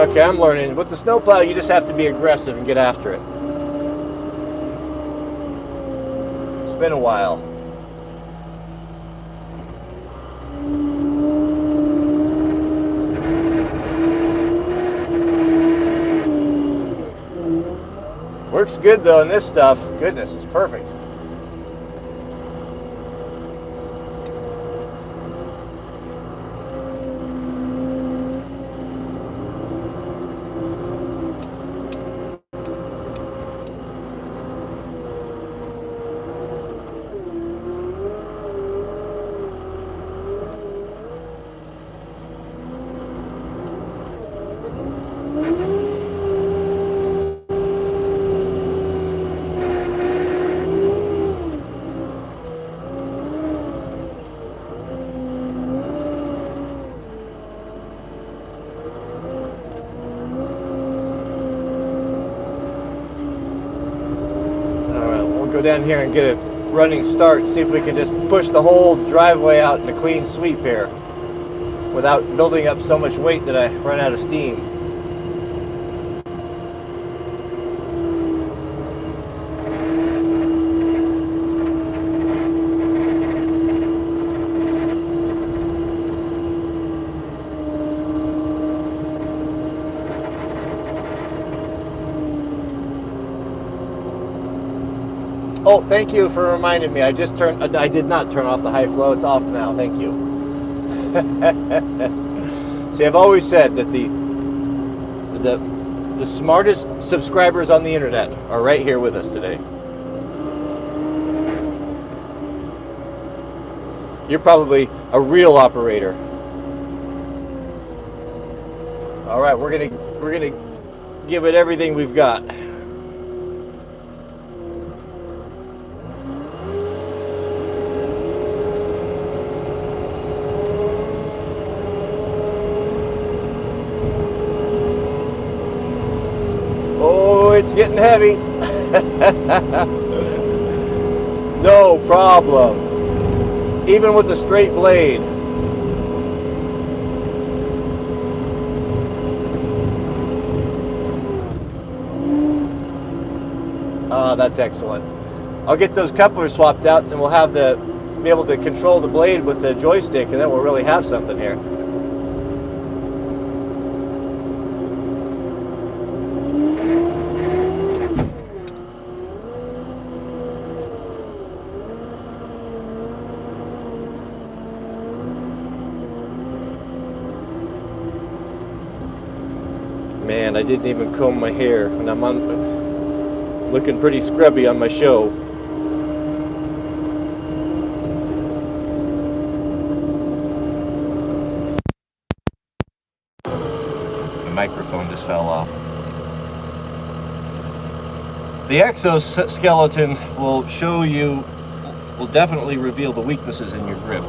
Okay, I'm learning. With the snowplow, you just have to be aggressive and get after it. It's been a while. Works good though in this stuff. Goodness, it's perfect. Go down here and get a running start, see if we can just push the whole driveway out in a clean sweep here without building up so much weight that I run out of steam. Oh, thank you for reminding me. I did not turn off the high flow. It's off now. Thank you. See, I've always said that the smartest subscribers on the internet are right here with us today. You're probably a real operator. All right, we're gonna give it everything we've got. It's getting heavy. No problem. Even with a straight blade. That's excellent. I'll get those couplers swapped out and we'll have be able to control the blade with the joystick, and then we'll really have something here. Man, I didn't even comb my hair, and I'm looking pretty scrubby on my show. The microphone just fell off. The exoskeleton will definitely reveal the weaknesses in your grip.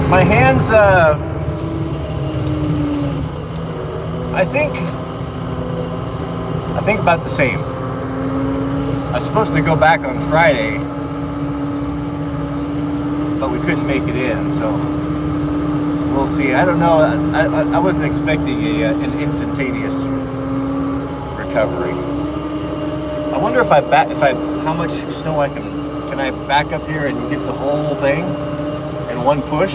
My hands, I think about the same. I was supposed to go back on Friday, but we couldn't make it in, so we'll see. I don't know. I wasn't expecting an instantaneous recovery. I wonder how much snow can I back up here and get the whole thing in one push?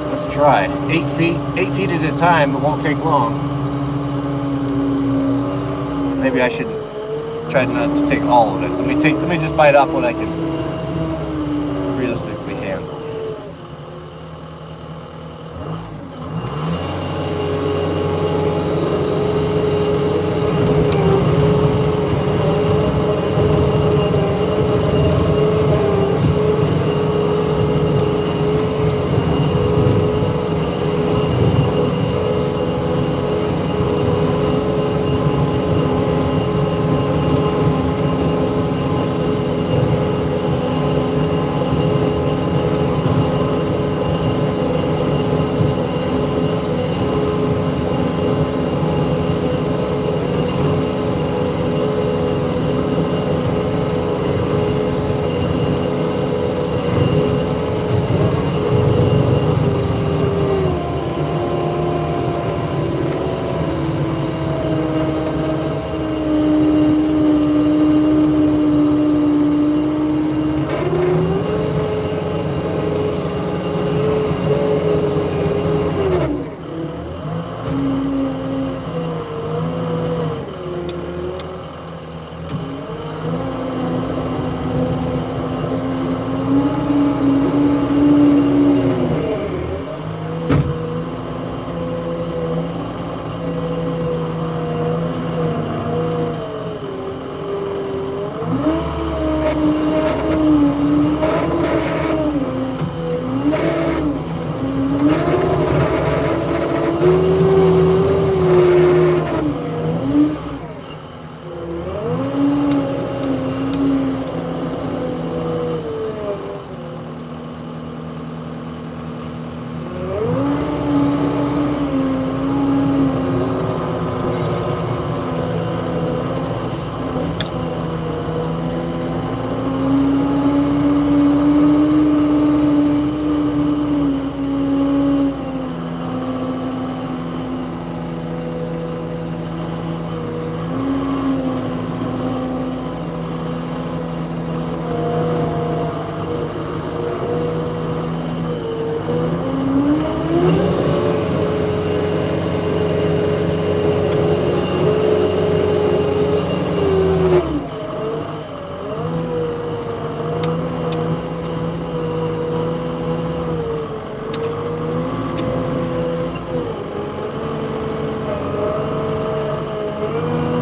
Let's try. 8 feet at a time. It won't take long. Maybe I should try not to take all of it. Let me just bite off what I can realistically handle.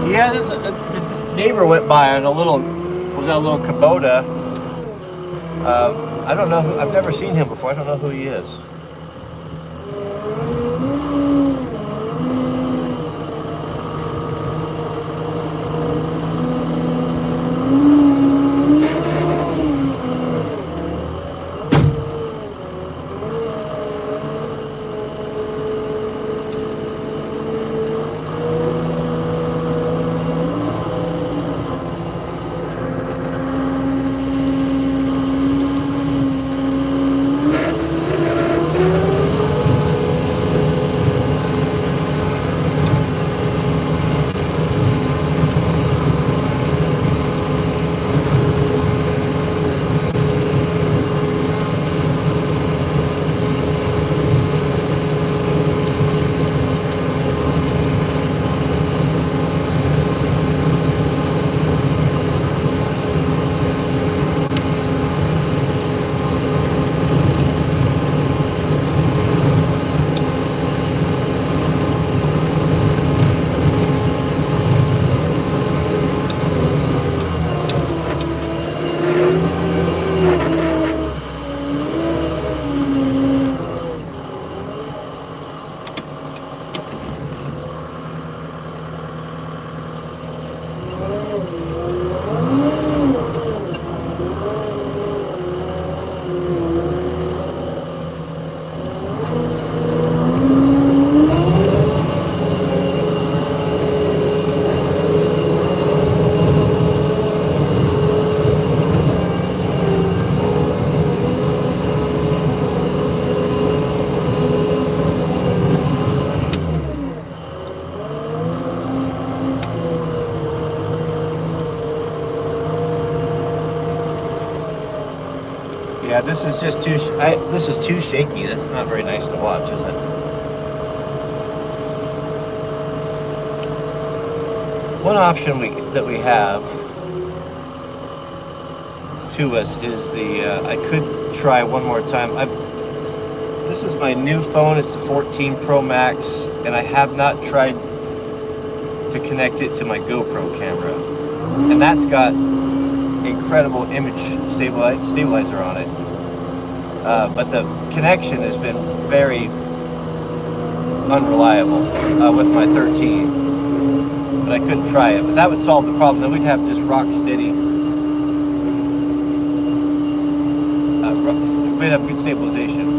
Yeah, the neighbor went by on a little Kubota. I don't know. I've never seen him before. I don't know who he is. Yeah, this is just too. This is too shaky. That's not very nice to watch, is it? One option that we have to us is I could try one more time. This is my new phone. It's the 14 Pro Max, and I have not tried to connect it to my GoPro camera, and that's got incredible image stabilizer on it, but the connection has been very unreliable with my 13, but I couldn't try it. But that would solve the problem. Then we'd have just rock steady, we'd have good stabilization.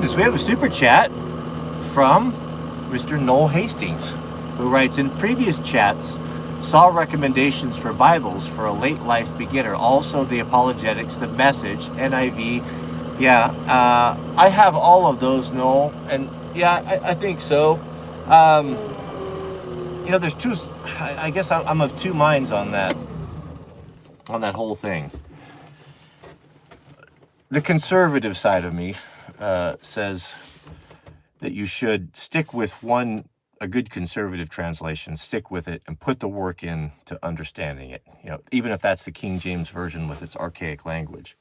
goodness, we have a super chat from Mr. Noel Hastings, who writes, in previous chats, saw recommendations for Bibles for a late life beginner. Also the apologetics, the message, NIV. Yeah, I have all of those, Noel. And yeah, I think so. There's two, I guess I'm of two minds on that whole thing. The conservative side of me says that you should stick with a good conservative translation, stick with it and put the work in to understanding it, even if that's the King James Version with its archaic language.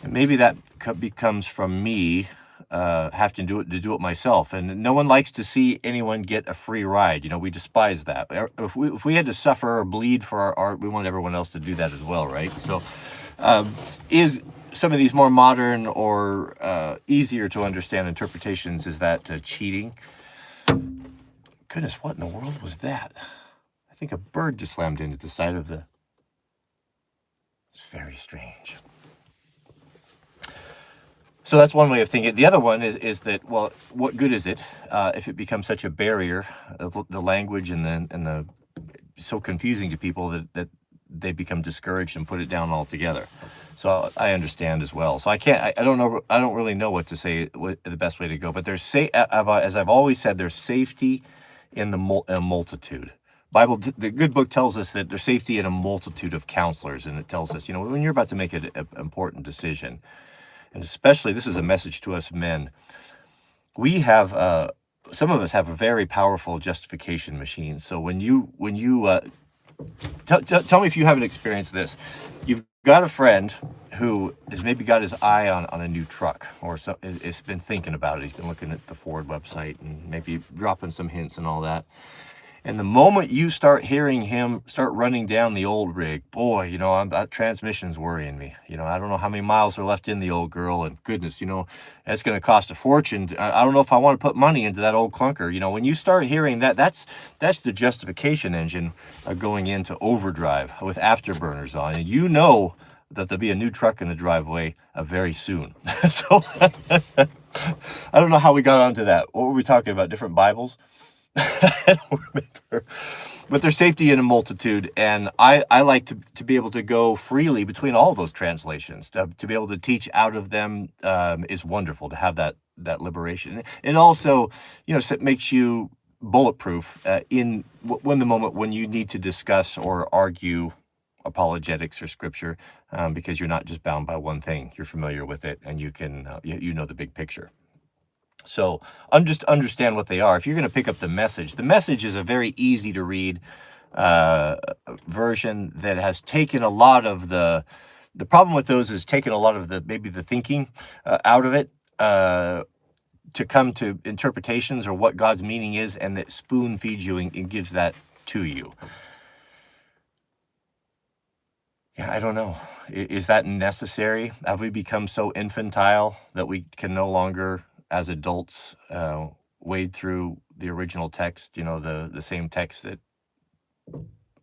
And maybe that becomes from me having to do it myself. And no one likes to see anyone get a free ride. We despise that. If we had to suffer or bleed for our art, we want everyone else to do that as well, right? So is some of these more modern or easier to understand interpretations, is that cheating? Goodness, what in the world was that? I think a bird just slammed into the side of the... It's very strange. So that's one way of thinking. The other one is that, well, what good is it if it becomes such a barrier, the language and the so confusing to people that they become discouraged and put it down altogether. So I understand as well. So I don't really know what to say, what the best way to go. But as I've always said, there's safety in the multitude. The good book tells us that there's safety in a multitude of counselors, and it tells us, when you're about to make an important decision, and especially this is a message to us men. We have some of us have a very powerful justification machine. So when you tell me if you haven't experienced this. You've got a friend who has maybe got his eye on a new truck, or has been thinking about it. He's been looking at the Ford website and maybe dropping some hints and all that. And the moment you start hearing him start running down the old rig, boy, that transmission's worrying me. I don't know how many miles are left in the old girl, and goodness, that's going to cost a fortune. I don't know if I want to put money into that old clunker. When you start hearing that, that's the justification engine going into overdrive with afterburners on, and that there'll be a new truck in the driveway very soon. So I don't know how we got onto that. What were we talking about? Different Bibles? I don't remember. But there's safety in a multitude, and I like to be able to go freely between all of those translations. To be able to teach out of them is wonderful, to have that liberation. And also, it makes you bulletproof in the moment when you need to discuss or argue apologetics or scripture, because you're not just bound by one thing. You're familiar with it, and you can the big picture. So just understand what they are. If you're going to pick up the message is a very easy to read version that has taken a lot of the problem with those is taken a lot of the thinking out of it to come to interpretations or what God's meaning is, and that spoon feeds you and gives that to you. Yeah, I don't know. Is that necessary? Have we become so infantile that we can no longer, as adults, wade through the original text, the same text that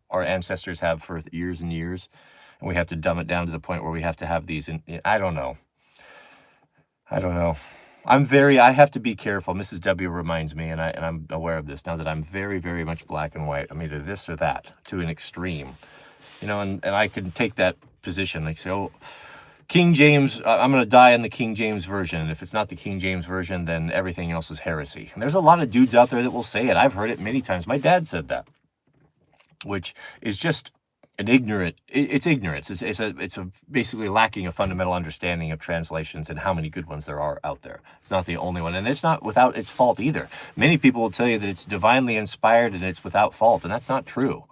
our ancestors have for years and years, and we have to dumb it down to the point where we have to have these? I don't know. I have to be careful. Mrs. W reminds me, and I'm aware of this now, that I'm very, very much black and white. I'm either this or that to an extreme, and I can take that position, like say, oh, King James, I'm going to die in the King James Version. And if it's not the King James Version, then everything else is heresy. And there's a lot of dudes out there that will say it. I've heard it many times. My dad said that, which is just an ignorant. It's ignorance. It's basically lacking a fundamental understanding of translations and how many good ones there are out there. It's not the only one, and it's not without its fault either. Many people will tell you that it's divinely inspired and it's without fault, and that's not true.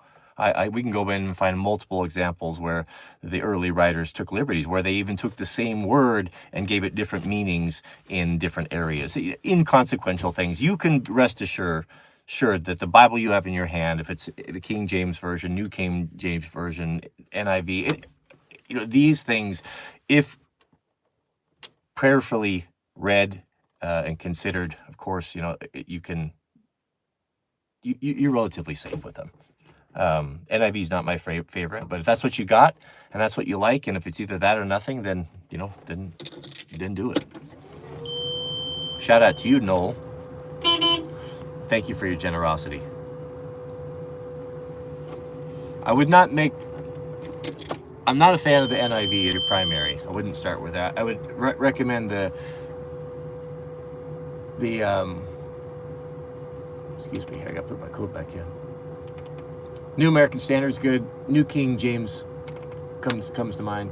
We can go in and find multiple examples where the early writers took liberties, where they even took the same word and gave it different meanings in different areas, inconsequential things. You can rest assured that the Bible you have in your hand, if it's the King James Version, New King James Version, NIV, these things, if prayerfully read and considered, of course, you're relatively safe with them. NIV is not my favorite, but if that's what you got and that's what you like, and if it's either that or nothing, then then do it. Shout out to you, Noel. Thank you for your generosity. I'm not a fan of the NIV as your primary. I wouldn't start with that. I would recommend excuse me, I gotta put my coat back in. New American Standard's good. New King James comes to mind.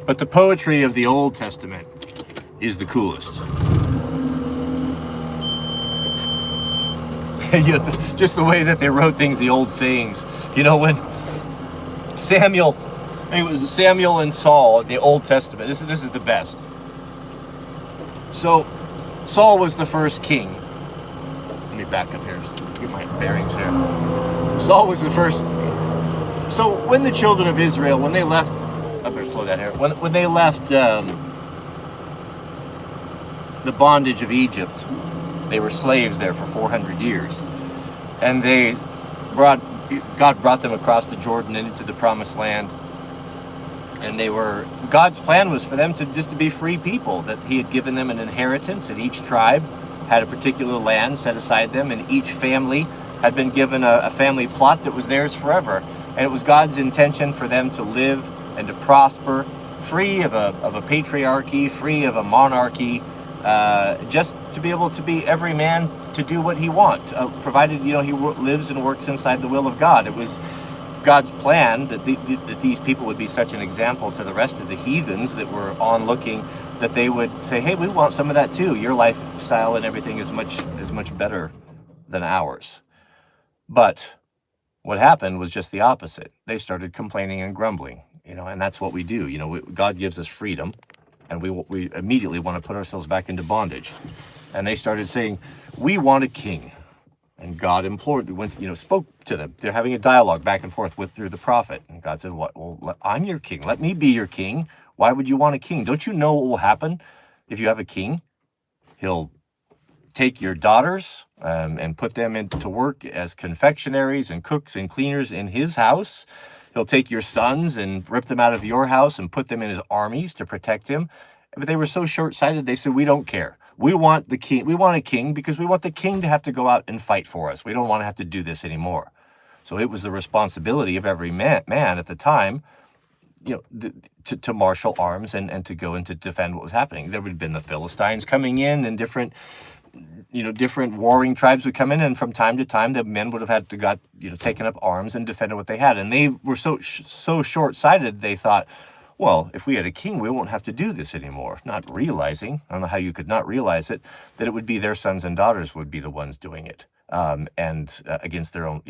But the poetry of the Old Testament is the coolest. Just the way that they wrote things, the old sayings. When it was Samuel and Saul in the Old Testament. This is the best. So Saul was the first king. Let me back up here, get my bearings here. Saul was the first. So when the children of Israel, when they left, I better slow down here. When they left the bondage of Egypt, they were slaves there for 400 years, and God brought them across the Jordan and into the Promised Land. And God's plan was for them to be free people, that he had given them an inheritance, and each tribe had a particular land set aside them, and each family had been given a family plot that was theirs forever. And it was God's intention for them to live and to prosper, free of a patriarchy, free of a monarchy, just to be able to be every man to do what he wants, provided he lives and works inside the will of God. It was God's plan that these people would be such an example to the rest of the heathens that were onlooking, that they would say, hey, we want some of that too. Your lifestyle and everything is much better than ours. But what happened was just the opposite. They started complaining and grumbling, and that's what we do. God gives us freedom, and we immediately want to put ourselves back into bondage. And they started saying, we want a king. And God spoke to them. They're having a dialogue back and forth through the prophet. And God said, "What? Well, I'm your king. Let me be your king. Why would you want a king? Don't you know what will happen if you have a king? He'll take your daughters and put them into work as confectionaries and cooks and cleaners in his house. He'll take your sons and rip them out of your house and put them in his armies to protect him." But they were so short-sighted, they said, we don't care. We want the king. We want a king because we want the king to have to go out and fight for us. We don't want to have to do this anymore. So it was the responsibility of every man at the time, to marshal arms and to go and to defend what was happening. There would have been the Philistines coming in, and different warring tribes would come in, and from time to time the men would have had to taken up arms and defended what they had. And they were so short-sighted, they thought, well, if we had a king, we won't have to do this anymore. Not realizing, I don't know how you could not realize it, that it would be their sons and daughters would be the ones doing it, and against their own,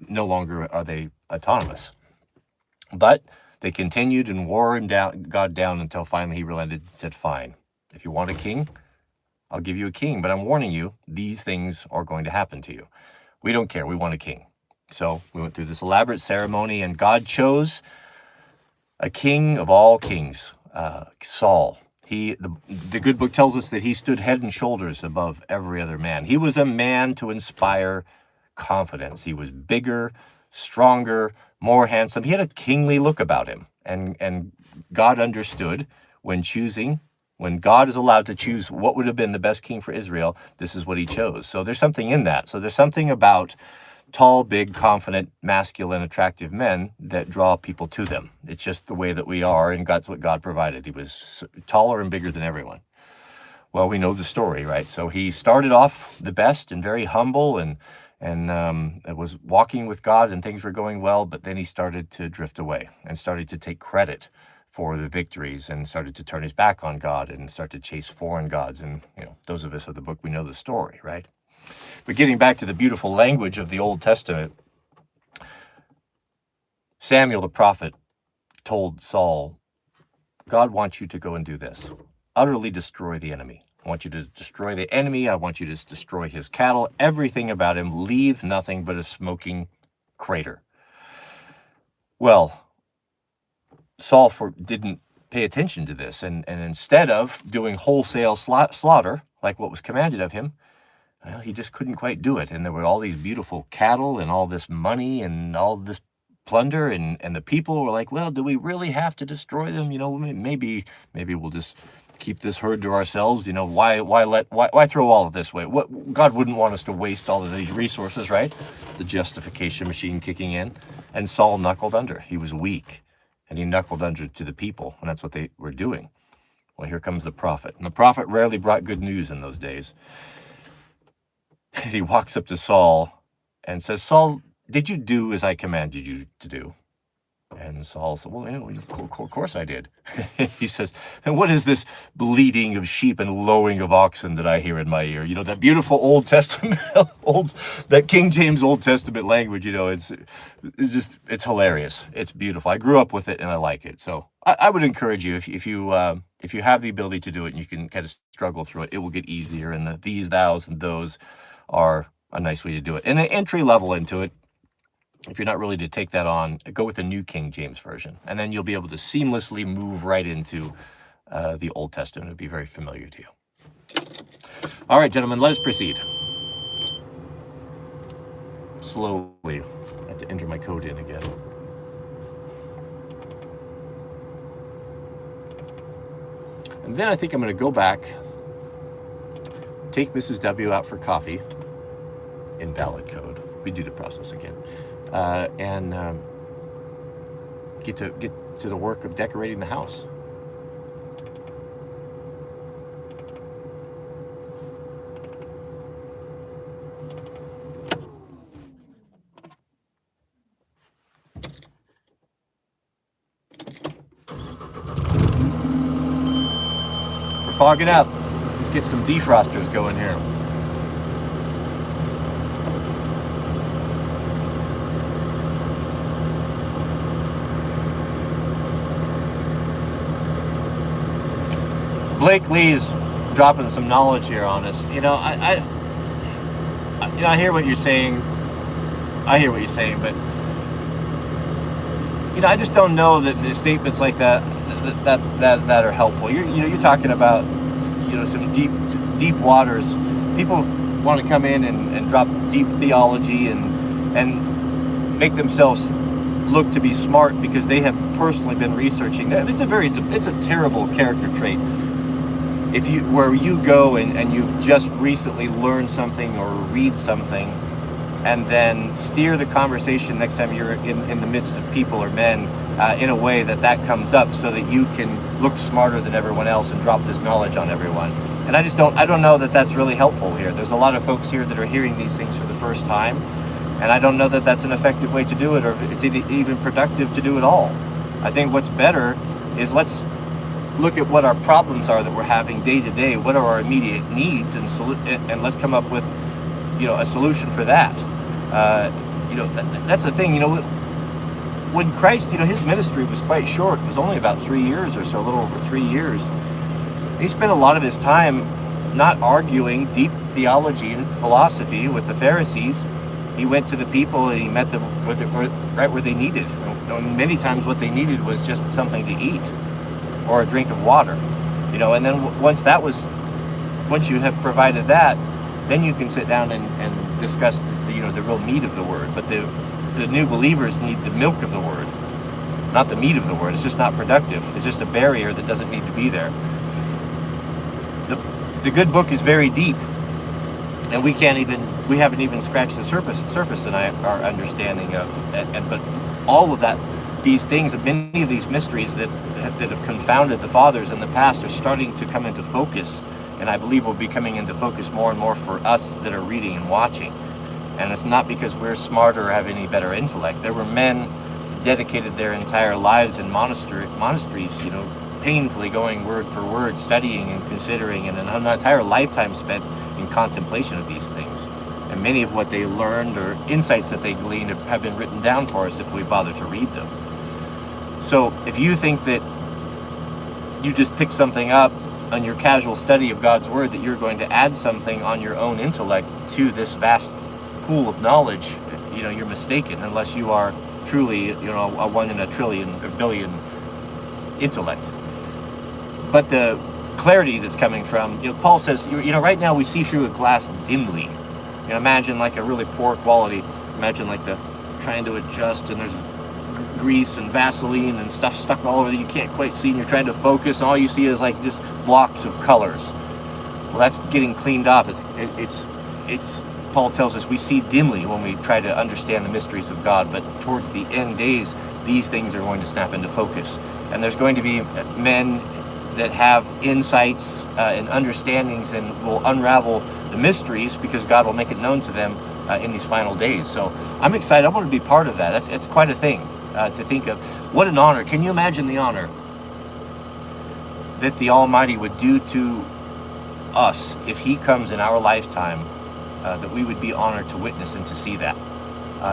no longer are they autonomous. But they continued and wore God down until finally he relented and said, fine, if you want a king, I'll give you a king, but I'm warning you, these things are going to happen to you. We don't care, we want a king. So we went through this elaborate ceremony, and God chose a king of all kings, Saul. The good book tells us that he stood head and shoulders above every other man. He was a man to inspire confidence. He was bigger, stronger, more handsome. He had a kingly look about him. And God understood when God is allowed to choose what would have been the best king for Israel, this is what he chose. So there's something in that. So there's something about tall, big, confident, masculine, attractive men that draw people to them. It's just the way that we are, and that's what God provided. He was taller and bigger than everyone. Well, we know the story, right? So he started off the best and very humble, and was walking with God, and things were going well, but then he started to drift away and started to take credit for the victories and started to turn his back on God and start to chase foreign gods. And, those of us of the book, we know the story, right? But getting back to the beautiful language of the Old Testament, Samuel the prophet told Saul, God wants you to go and do this. Utterly destroy the enemy. I want you to destroy the enemy. I want you to destroy his cattle, everything about him. Leave nothing but a smoking crater. Well, Saul didn't pay attention to this. And instead of doing wholesale slaughter, like what was commanded of him, well, he just couldn't quite do it. And there were all these beautiful cattle and all this money and all this plunder, and the people were like, well, do we really have to destroy them? Maybe we'll just keep this herd to ourselves. Why throw all of this away? What God wouldn't want us to waste all of these resources, right? The justification machine kicking in, and Saul knuckled under. He was weak, and he knuckled under to the people, and that's what they were doing. Well, here comes the prophet, and the prophet rarely brought good news in those days. And he walks up to Saul and says, Saul, did you do as I commanded you to do? And Saul said, well, of course I did. He says, and what is this bleating of sheep and lowing of oxen that I hear in my ear? That beautiful Old Testament, that King James Old Testament language, it's hilarious. It's beautiful. I grew up with it and I like it. So I would encourage you, if you have the ability to do it and you can kind of struggle through it, it will get easier. And the these, thous, and those are a nice way to do it. And an entry level into it, if you're not ready to take that on, go with the New King James Version. And then you'll be able to seamlessly move right into the Old Testament. It'll be very familiar to you. All right, gentlemen, let us proceed. Slowly. I have to enter my code in again. And then I think I'm going to go back, take Mrs. W out for coffee, invalid code. We do the process again. And get to the work of decorating the house. We're fogging up. Let's get some defrosters going here. Blake Lee's dropping some knowledge here on us. I hear what you're saying. But I just don't know that the statements like that are helpful. You're talking about some deep waters. People want to come in and drop deep theology and make themselves look to be smart because they have personally been researching. It's a terrible character trait. Where you go and you've just recently learned something or read something, and then steer the conversation next time you're in the midst of people or men in a way that comes up so that you can look smarter than everyone else and drop this knowledge on everyone. And I don't know that that's really helpful here. There's a lot of folks here that are hearing these things for the first time, and I don't know that that's an effective way to do it, or if it's even productive to do it all. I think what's better is let's look at what our problems are that we're having day to day. What are our immediate needs, and let's come up with, a solution for that. That's the thing. When Christ, his ministry was quite short. It was only about 3 years or so, a little over 3 years. He spent a lot of his time not arguing deep theology and philosophy with the Pharisees. He went to the people and he met them right where they needed. Many times what they needed was just something to eat or a drink of water, and then once you have provided that, then you can sit down and discuss the real meat of the word. But the new believers need the milk of the word, not the meat of the word. It's just not productive. It's just a barrier that doesn't need to be there. The good book is very deep, and we haven't even scratched the surface in our understanding of, but all of that, these things, many of these mysteries that have confounded the fathers in the past are starting to come into focus, and I believe will be coming into focus more and more for us that are reading and watching. And it's not because we're smarter or have any better intellect. There were men who dedicated their entire lives in monasteries, painfully going word for word, studying and considering, and an entire lifetime spent in contemplation of these things. And many of what they learned or insights that they gleaned have been written down for us if we bother to read them. So if you think that you just pick something up on your casual study of God's word, that you're going to add something on your own intellect to this vast pool of knowledge, you're mistaken, unless you are truly, a 1 in a trillion or billion intellect. But the clarity that's coming from, Paul says, right now we see through a glass dimly. Imagine like a really poor quality, imagine like trying to adjust, and there's grease and Vaseline and stuff stuck all over that you can't quite see, and you're trying to focus, and all you see is like just blocks of colors. Well, that's getting cleaned off. It's Paul tells us we see dimly when we try to understand the mysteries of God, but towards the end days, these things are going to snap into focus. And there's going to be men that have insights and understandings and will unravel the mysteries because God will make it known to them in these final days. So I'm excited. I want to be part of that. It's quite a thing to think of. What an honor. Can you imagine the honor that the Almighty would do to us if he comes in our lifetime, that we would be honored to witness and to see that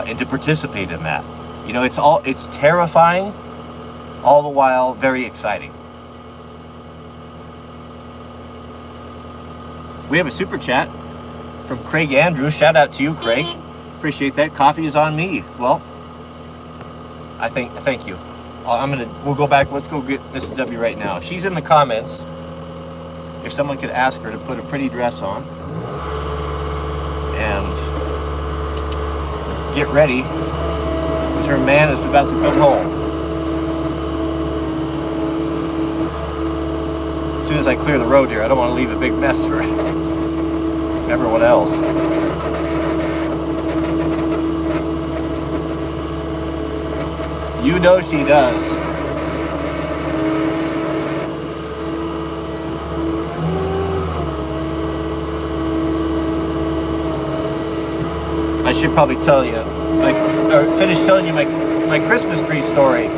and to participate in that. You know, it's terrifying, all the while very exciting. We have a super chat from Craig Andrews. Shout out to you, Craig. Appreciate that. Coffee is on me. Well, thank you. We'll go back. Let's go get Mrs. W right now. She's in the comments. If someone could ask her to put a pretty dress on and get ready, because her man is about to come home. As soon as I clear the road here, I don't want to leave a big mess for everyone else. You know she does. I should probably tell you, finish telling you my Christmas tree story.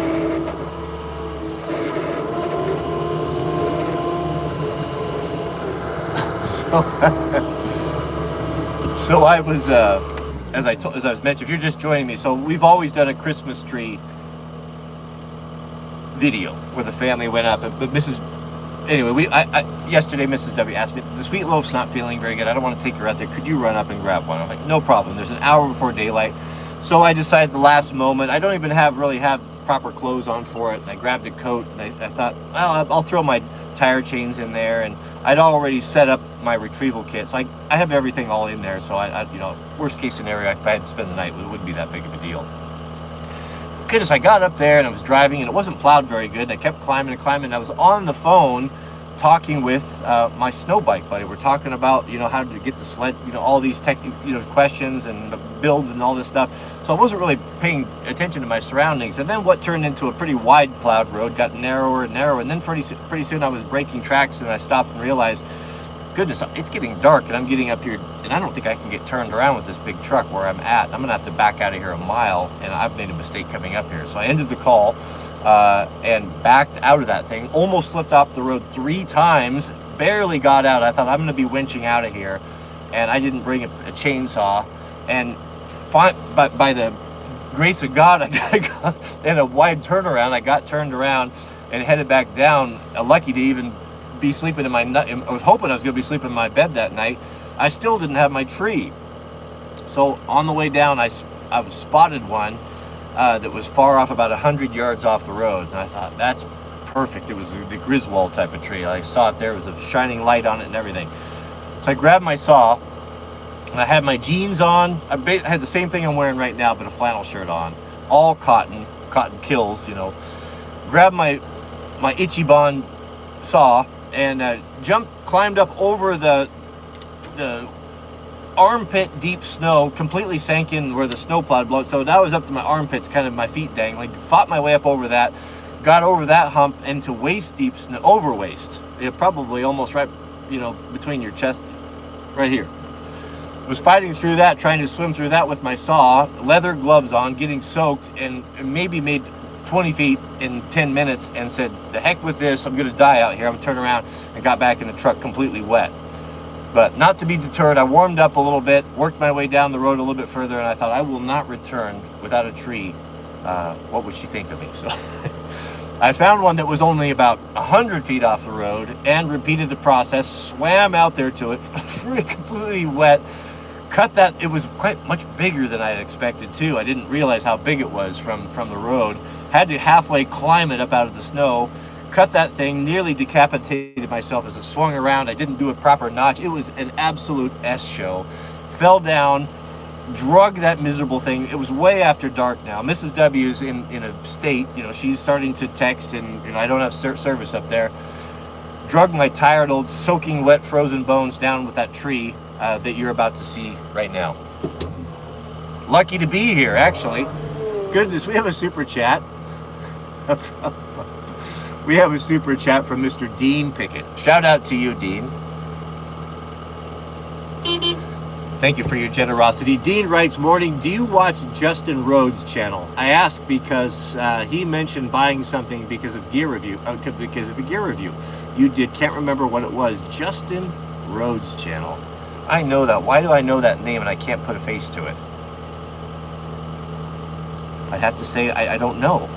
So I was, as I was mentioning, if you're just joining me, so we've always done a Christmas tree video where the family went up, but yesterday Mrs. W asked me, the Sweet Loaf's not feeling very good, I don't want to take her out there, could you run up and grab one? I'm like, no problem. There's an hour before daylight. So I decided at the last moment, I don't even really have proper clothes on for it, and I grabbed a coat, and I thought, well, I'll throw my tire chains in there, and I'd already set up my retrieval kit, so I have everything all in there, so I worst case scenario, if I had to spend the night, it wouldn't be that big of a deal. Goodness, I got up there and I was driving and it wasn't plowed very good. I kept climbing and climbing. I was on the phone talking with my snow bike buddy. We're talking about, how to get the sled, all these questions and the builds and all this stuff. So I wasn't really paying attention to my surroundings. And then what turned into a pretty wide plowed road got narrower and narrower. And then pretty soon I was breaking tracks and I stopped and realized, goodness, it's getting dark and I'm getting up here and I don't think I can get turned around with this big truck where I'm at. I'm gonna have to back out of here a mile, and I've made a mistake coming up here. So I ended the call and backed out of that thing, almost slipped off the road 3 times, barely got out. I thought I'm gonna be winching out of here, and I didn't bring a chainsaw, and by the grace of God, I got in a wide turnaround. I got turned around and headed back down. Lucky to even be sleeping I was hoping I was going to be sleeping in my bed that night. I still didn't have my tree. So on the way down, I spotted one that was far off, about 100 yards off the road. And I thought, that's perfect. It was the Griswold type of tree. I saw it there. It was a shining light on it and everything. So I grabbed my saw, and I had my jeans on. I had the same thing I'm wearing right now, but a flannel shirt on. All cotton kills, Grabbed my Ichiban saw, and climbed up over the armpit deep snow, completely sank in where the snow plowed blow. So now I was up to my armpits, kind of my feet dangling, fought my way up over that, got over that hump into waist deep snow, over waist. Probably almost right, between your chest, right here. Was fighting through that, trying to swim through that with my saw, leather gloves on, getting soaked, and maybe made 20 feet in 10 minutes and said, the heck with this, I'm going to die out here. I'm going to turn around, and got back in the truck completely wet. But not to be deterred, I warmed up a little bit, worked my way down the road a little bit further, and I thought, I will not return without a tree. What would she think of me? So I found one that was only about 100 feet off the road and repeated the process, swam out there to it, completely wet, cut that. It was quite much bigger than I had expected too. I didn't realize how big it was from the road. Had to halfway climb it up out of the snow, cut that thing, nearly decapitated myself as it swung around. I didn't do a proper notch. It was an absolute S show. Fell down, drug that miserable thing. It was way after dark now. Mrs. W's in a state, she's starting to text, and I don't have service up there. Drug my tired old soaking wet frozen bones down with that tree that you're about to see right now. Lucky to be here, actually. Goodness, we have a super chat. We have a super chat from Mr. Dean Pickett. Shout out to you, Dean. Thank you for your generosity. Dean writes, morning, do you watch Justin Rhodes' channel? I ask because he mentioned buying something because of gear review. Because of a gear review. You did. Can't remember what it was. Justin Rhodes' channel. I know that. Why do I know that name and I can't put a face to it? I'd have to say I don't know.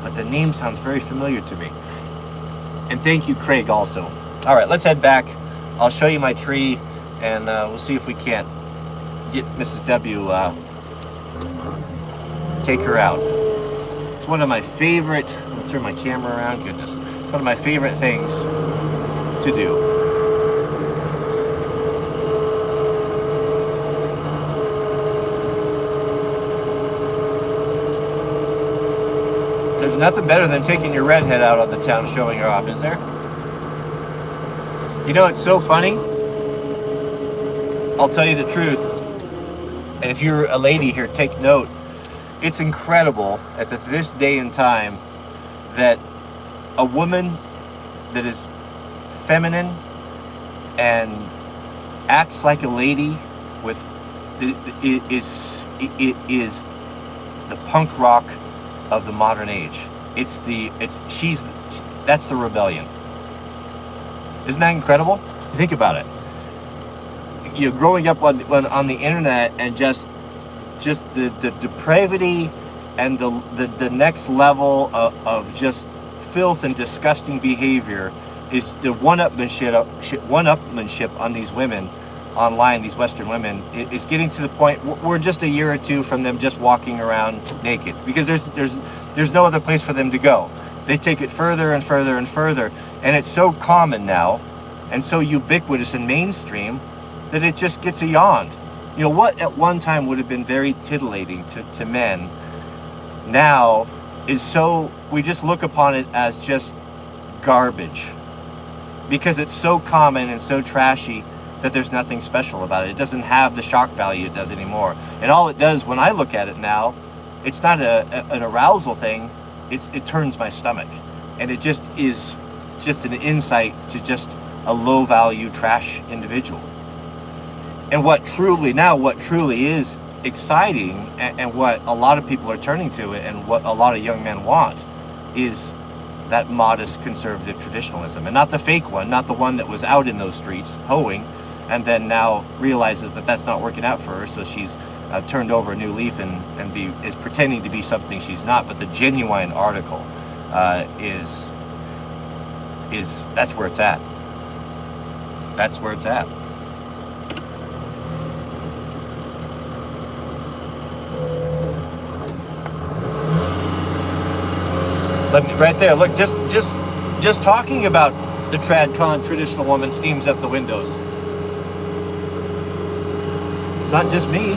But the name sounds very familiar to me. And thank you, Craig, also. All right, let's head back. I'll show you my tree, and we'll see if we can't get Mrs. W, take her out. It's one of my favorite, I'll turn my camera around, goodness. It's one of my favorite things to do. There's nothing better than taking your redhead out on the town showing her off, is there? It's so funny. I'll tell you the truth. And if you're a lady here, take note. It's incredible at this day and time that a woman that is feminine and acts like a lady is the punk rock of the modern age. That's the rebellion. Isn't that incredible? Think about it. Growing up on the internet and just the depravity and the next level of just filth and disgusting behavior is the one-upmanship on these women online, these Western women, is getting to the point we're just a year or two from them just walking around naked, because there's no other place for them to go. They take it further and further and further, and it's so common now and so ubiquitous and mainstream that it just gets beyond. What at one time would have been very titillating to men now is so, we just look upon it as just garbage because it's so common and so trashy that there's nothing special about it. It doesn't have the shock value it does anymore. And all it does when I look at it now, it's not an arousal thing, it turns my stomach. And it just is just an insight to just a low value trash individual. And what truly is exciting, and what a lot of people are turning to it, and what a lot of young men want, is that modest conservative traditionalism. And not the fake one, not the one that was out in those streets hoeing, and then now realizes that that's not working out for her, so she's turned over a new leaf and is pretending to be something she's not. But the genuine article is that's where it's at. That's where it's at. Right there, look, just talking about the trad con traditional woman steams up the windows. It's not just me.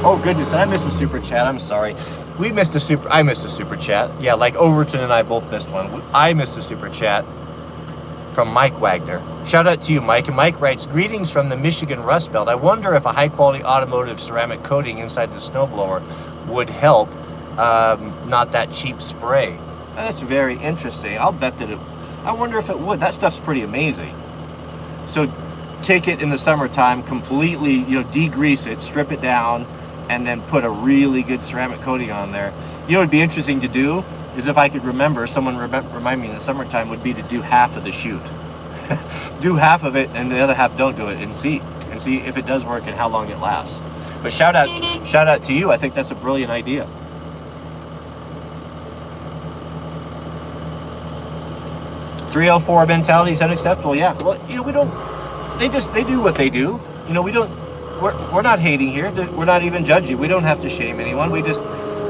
Oh goodness, I missed a super chat. I'm sorry. I missed a super chat. Yeah, like Overton and I both missed one. I missed a super chat from Mike Wagner. Shout out to you, Mike. And Mike writes, greetings from the Michigan Rust Belt. I wonder if a high quality automotive ceramic coating inside the snowblower would help, not that cheap spray. That's very interesting. I'll bet that I wonder if it would. That stuff's pretty amazing. So take it in the summertime, completely, degrease it, strip it down, and then put a really good ceramic coating on there. What would be interesting to do is, if I could remember, someone remind me in the summertime, would be to do half of the shoot. Do half of it and the other half don't do it, and see if it does work and how long it lasts. But shout out to you. I think that's a brilliant idea. .304 mentality is unacceptable. Yeah. Well, we don't. They do what they do. We're not hating here. We're not even judging. We don't have to shame anyone. We just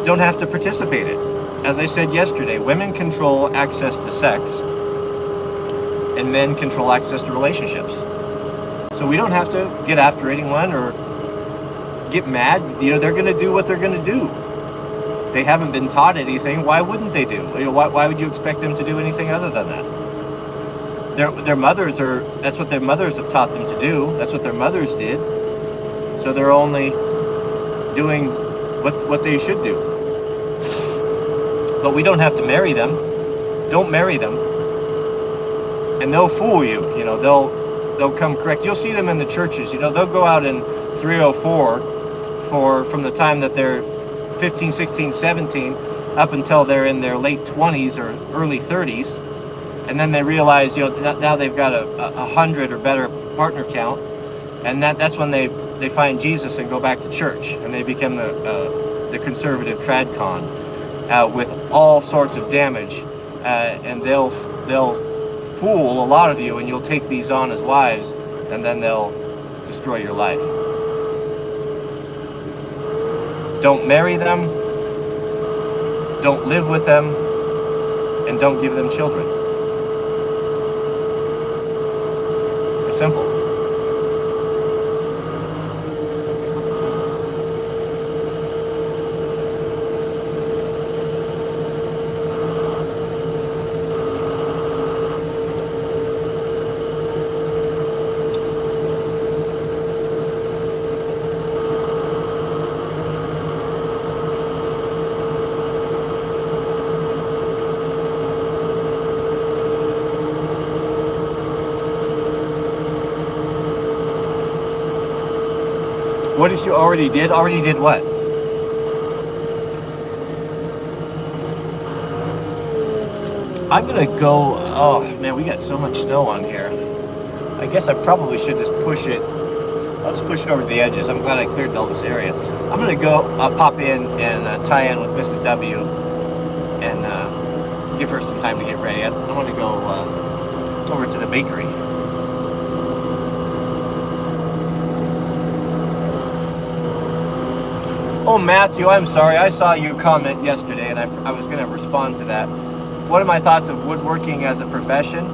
don't have to participate in it. As I said yesterday, women control access to sex, and men control access to relationships. So we don't have to get after anyone or get mad. They're going to do what they're going to do. They haven't been taught anything. Why wouldn't they do? Why would you expect them to do anything other than that? Their mothers that's what their mothers have taught them to do. That's what their mothers did. So they're only doing what they should do. But we don't have to marry them. Don't marry them. And they'll fool you. They'll come correct. You'll see them in the churches. They'll go out in 304 from the time that they're 15, 16, 17 up until they're in their late 20s or early 30s, and then they realize now they've got a 100 or better partner count, and that's when they find Jesus and go back to church, and they become the conservative trad con with all sorts of damage, and they'll fool a lot of you, and you'll take these on as wives, and then they'll destroy your life. Don't marry them, don't live with them, and don't give them children. It's simple. What did you already did? Already did what? I'm gonna go, oh man, we got so much snow on here. I guess I probably should just push it. I'll just push it over to the edges. I'm glad I cleared all this area. I'm gonna go, I'll pop in and tie in with Mrs. W and give her some time to get ready. I want to go over to the bakery. Oh, Matthew, I'm sorry. I saw you comment yesterday, and I was going to respond to that. What are my thoughts of woodworking as a profession?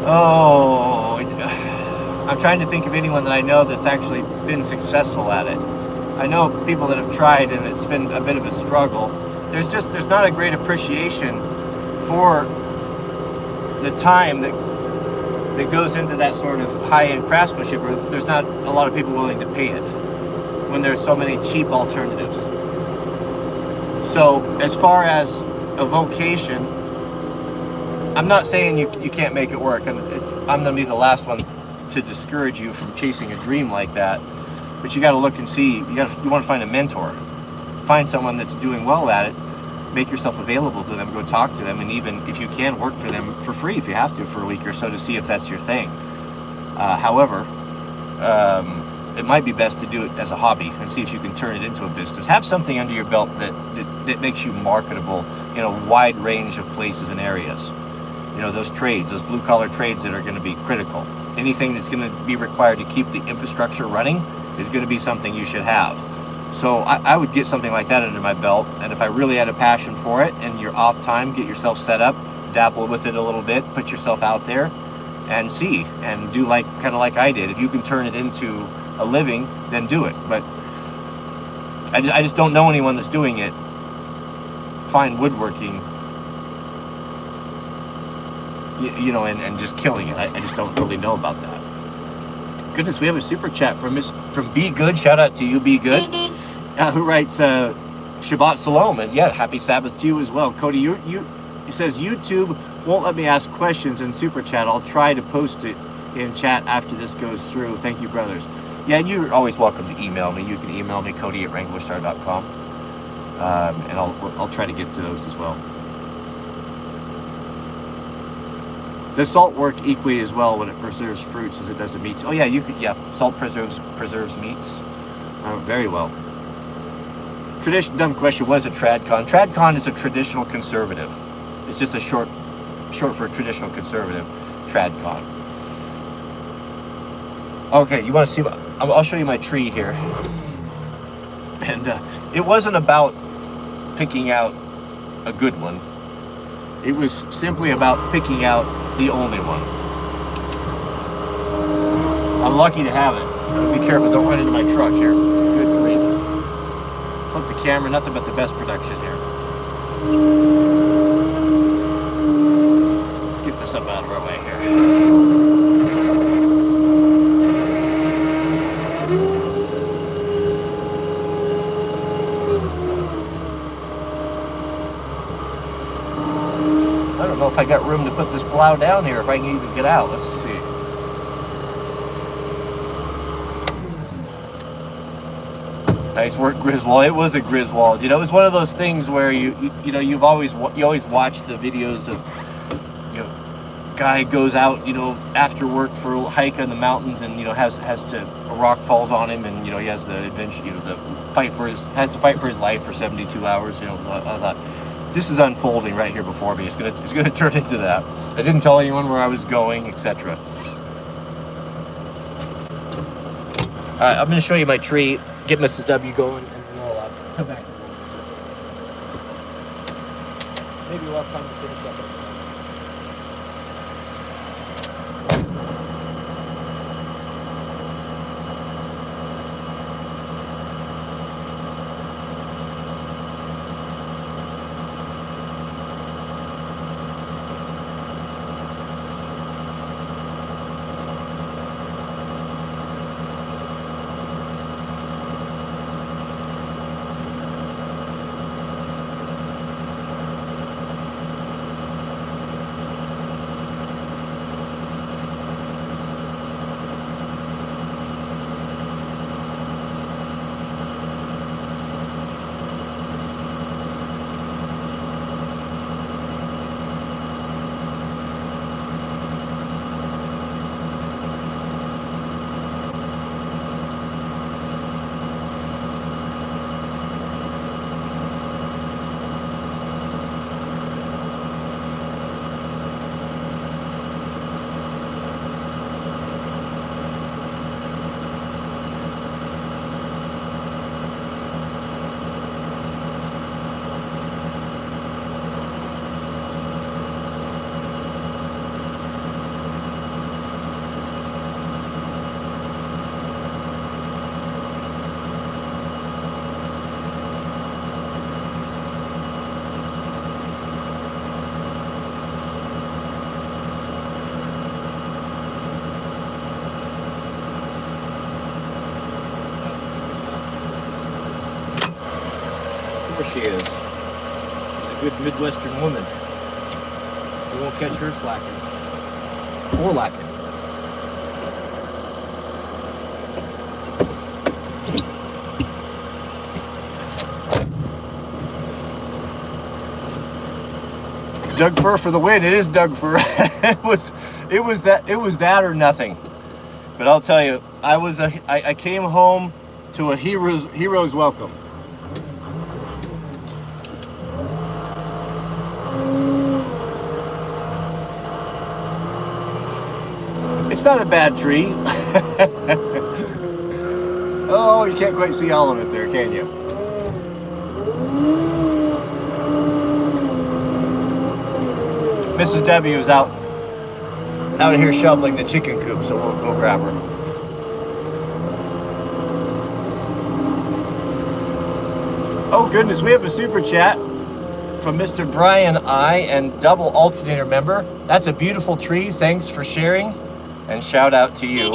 Oh, I'm trying to think of anyone that I know that's actually been successful at it. I know people that have tried, and it's been a bit of a struggle. There's not a great appreciation for the time that goes into that sort of high-end craftsmanship, or there's not a lot of people willing to pay it when there's so many cheap alternatives. So as far as a vocation, I'm not saying you can't make it work, and I'm going to be the last one to discourage you from chasing a dream like that, but you got to look and see. You want to find a mentor, find someone that's doing well at it, make yourself available to them, go talk to them, and even if you can, work for them for free if you have to for a week or so to see if that's your thing. However, it might be best to do it as a hobby and see if you can turn it into a business. Have something under your belt that makes you marketable in a wide range of places and areas. Those trades, those blue-collar trades that are going to be critical. Anything that's going to be required to keep the infrastructure running is going to be something you should have. So I would get something like that under my belt, and if I really had a passion for it and you're off time, get yourself set up, dabble with it a little bit, put yourself out there and see, and do kind of like I did. If you can turn it into a living, then do it. But I just don't know anyone that's doing it. Find woodworking, and just killing it. I just don't really know about that. Goodness, we have a super chat from Be Good. Shout out to you, Be Good, who writes Shabbat Shalom, and yeah, happy Sabbath to you as well. Cody, he says YouTube won't let me ask questions in super chat. I'll try to post it in chat after this goes through. Thank you, brothers. Yeah, and you're always welcome to email me. You can email me, Cody@Wranglerstar.com, and I'll try to get to those as well. Does salt work equally as well when it preserves fruits as it does the meats? Oh yeah, salt preserves meats very well. Dumb question, what is a TradCon? TradCon is a traditional conservative. It's just a short for traditional conservative, TradCon. Okay, you want to see, I'll show you my tree here. And it wasn't about picking out a good one. It was simply about picking out the only one. I'm lucky to have it. Be careful, don't run into my truck here. Good grief. Flip the camera, nothing but the best production here. Get this up out of our way here. I don't know if I got room to put this plow down here, if I can even get out. Let's see. Nice work, Griswold. It was a Griswold. You know, it was one of those things where you know, you always watch the videos of, you know, guy goes out, you know, after work for a hike on the mountains, and, you know, has to, a rock falls on him, and, you know, he has the adventure, you know, has to fight for his life for 72 hours. You know, I thought, this is unfolding right here before me. It's gonna turn into that. I didn't tell anyone where I was going, etc. All right, I'm gonna show you my tree. Get Mrs. W going, and then we'll come back. Maybe we'll have time to finish up. She is. She's a good Midwestern woman. You won't catch her slacking. Or lacking. Doug fir for the win. It is Doug fir. it was that or nothing. But I'll tell you, I came home to a hero's welcome. It's not a bad tree. Oh, you can't quite see all of it there, can you? Mrs. W is out here shoveling the chicken coop, so we'll go grab her. Oh goodness, we have a super chat from Mr. Brian I and double alternator member. That's a beautiful tree. Thanks for sharing. And shout out to you,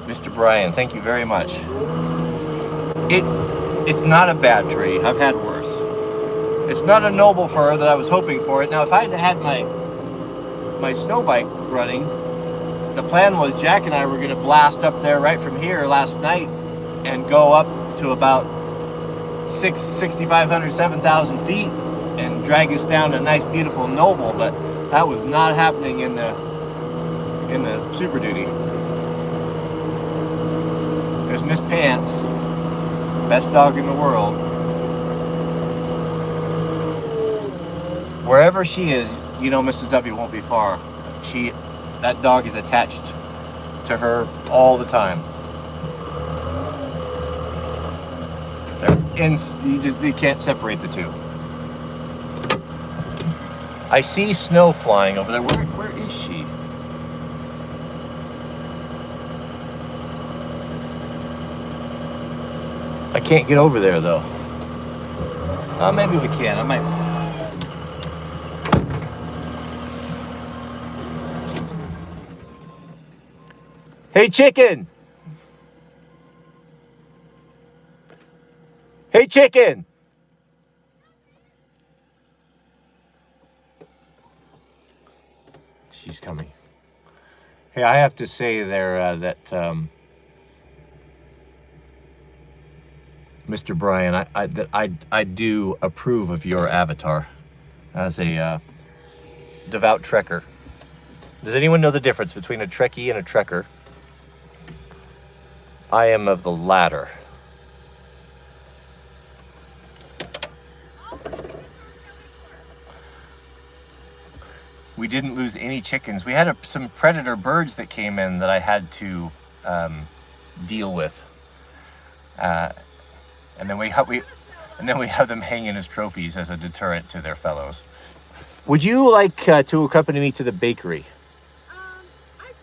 Mr. Brian. Thank you very much. It's not a bad tree. I've had worse. It's not a noble fir that I was hoping for it. Now, if I had my snow bike running, the plan was Jack and I were going to blast up there right from here last night and go up to about 6,500, 7,000 feet and drag us down to a nice, beautiful noble. But that was not happening in the Super Duty. There's Miss Pants, best dog in the world. Wherever she is, you know Mrs. W won't be far. That dog is attached to her all the time. You can't separate the two. I see snow flying over there. Where is she? I can't get over there though. Maybe we can. I might. Hey, chicken. Hey, chicken. She's coming. Hey, I have to say there that Mr. Brian, I do approve of your avatar as a devout trekker. Does anyone know the difference between a Trekkie and a trekker? I am of the latter. We didn't lose any chickens. We had some predator birds that came in that I had to deal with, and then we have them hanging as trophies as a deterrent to their fellows. Would you like to accompany me to the bakery? I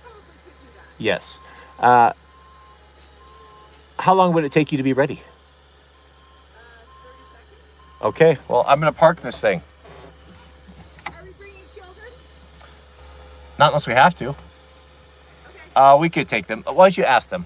probably could do that. Yes. How long would it take you to be ready? 30 seconds. Okay. Well, I'm gonna park this thing. Are we bringing children? Not unless we have to. Okay. We could take them. Why don't you ask them?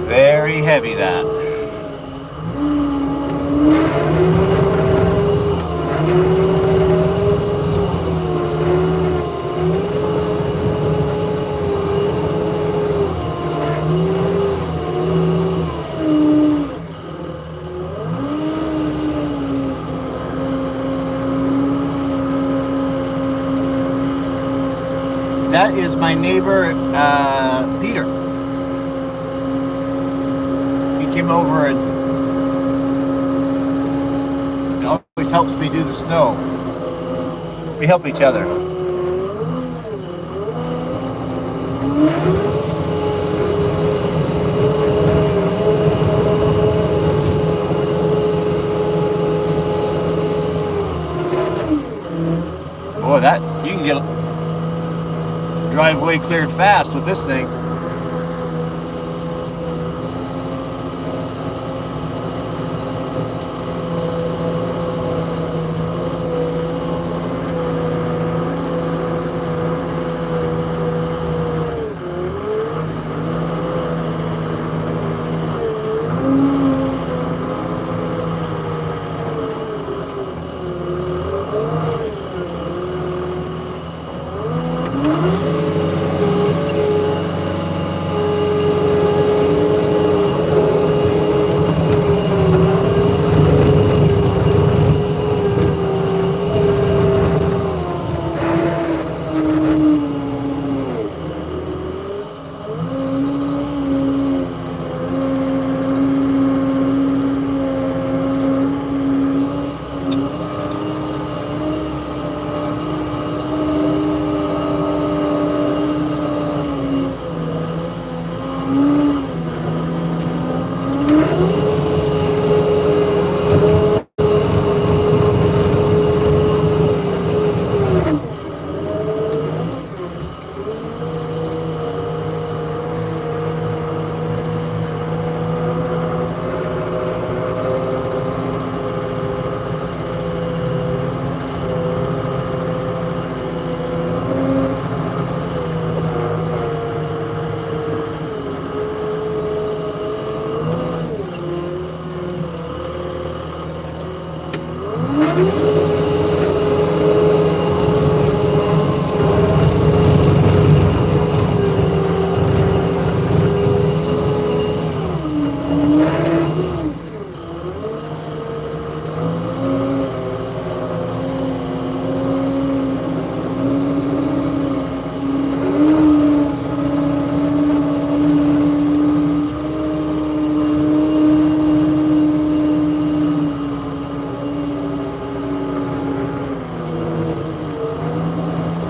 Very heavy, that. That is my neighbor, Peter. Came over and always helps me do the snow. We help each other. Boy, that you can get driveway cleared fast with this thing.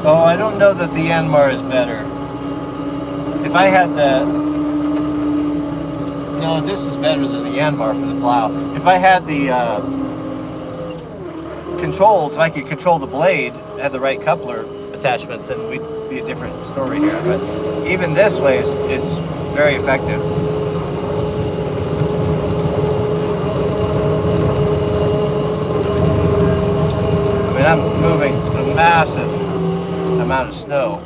Oh, I don't know that the Yanmar is better. If I had the... No, this is better than the Yanmar for the plow. If I had the controls, if I could control the blade, had the right coupler attachments, then we'd be a different story here. But even this way, it's very effective. I mean, I'm moving a massive amount of snow.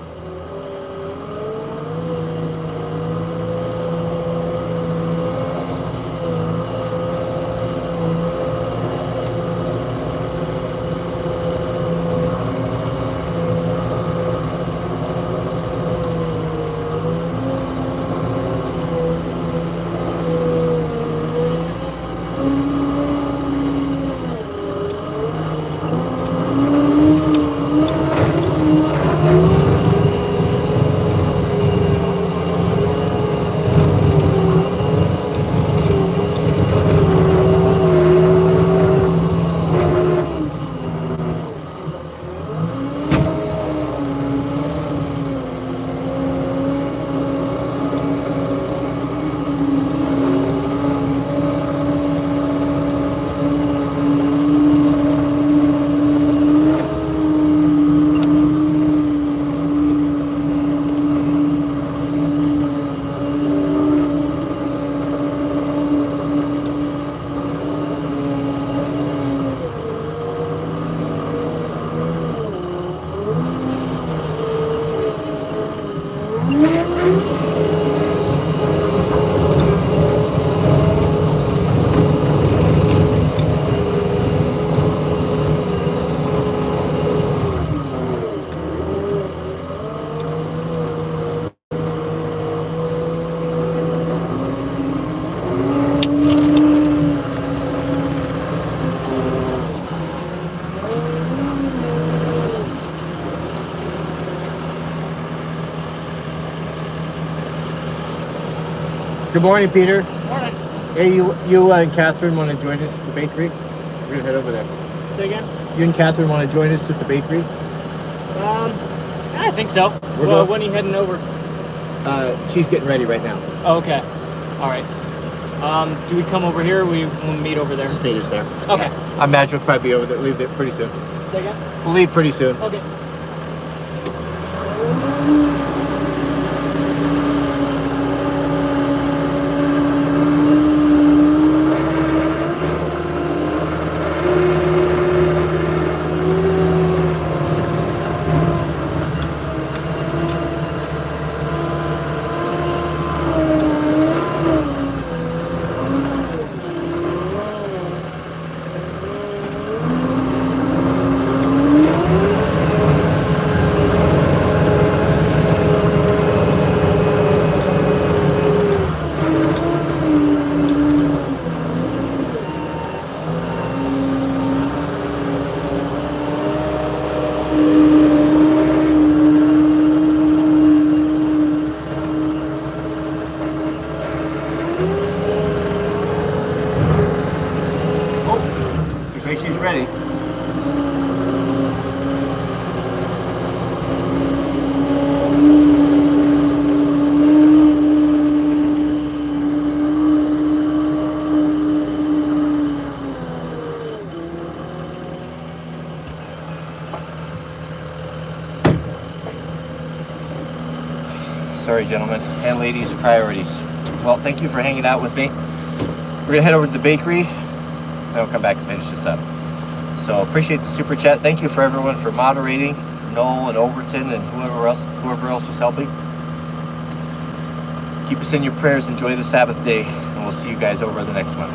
Good morning, Peter. Morning. Hey, you and Catherine want to join us at the bakery? We're gonna head over there. Say again? You and Catherine want to join us at the bakery? I think so. We're Well, going- when are you heading over? She's getting ready right now. Oh, okay. All right. Do we come over here or we'll meet over there? Just meet us there. Okay. I imagine we'll probably be over there. Leave there pretty soon. Say again? We'll leave pretty soon. Okay. Looks like she's ready. Sorry, gentlemen and ladies, priorities. Well, thank you for hanging out with me. We're gonna head over to the bakery, then we'll come back and finish this up. So appreciate the super chat. Thank you for everyone for moderating, for Noel and Overton and whoever else was helping. Keep us in your prayers. Enjoy the Sabbath day, and we'll see you guys over the next one.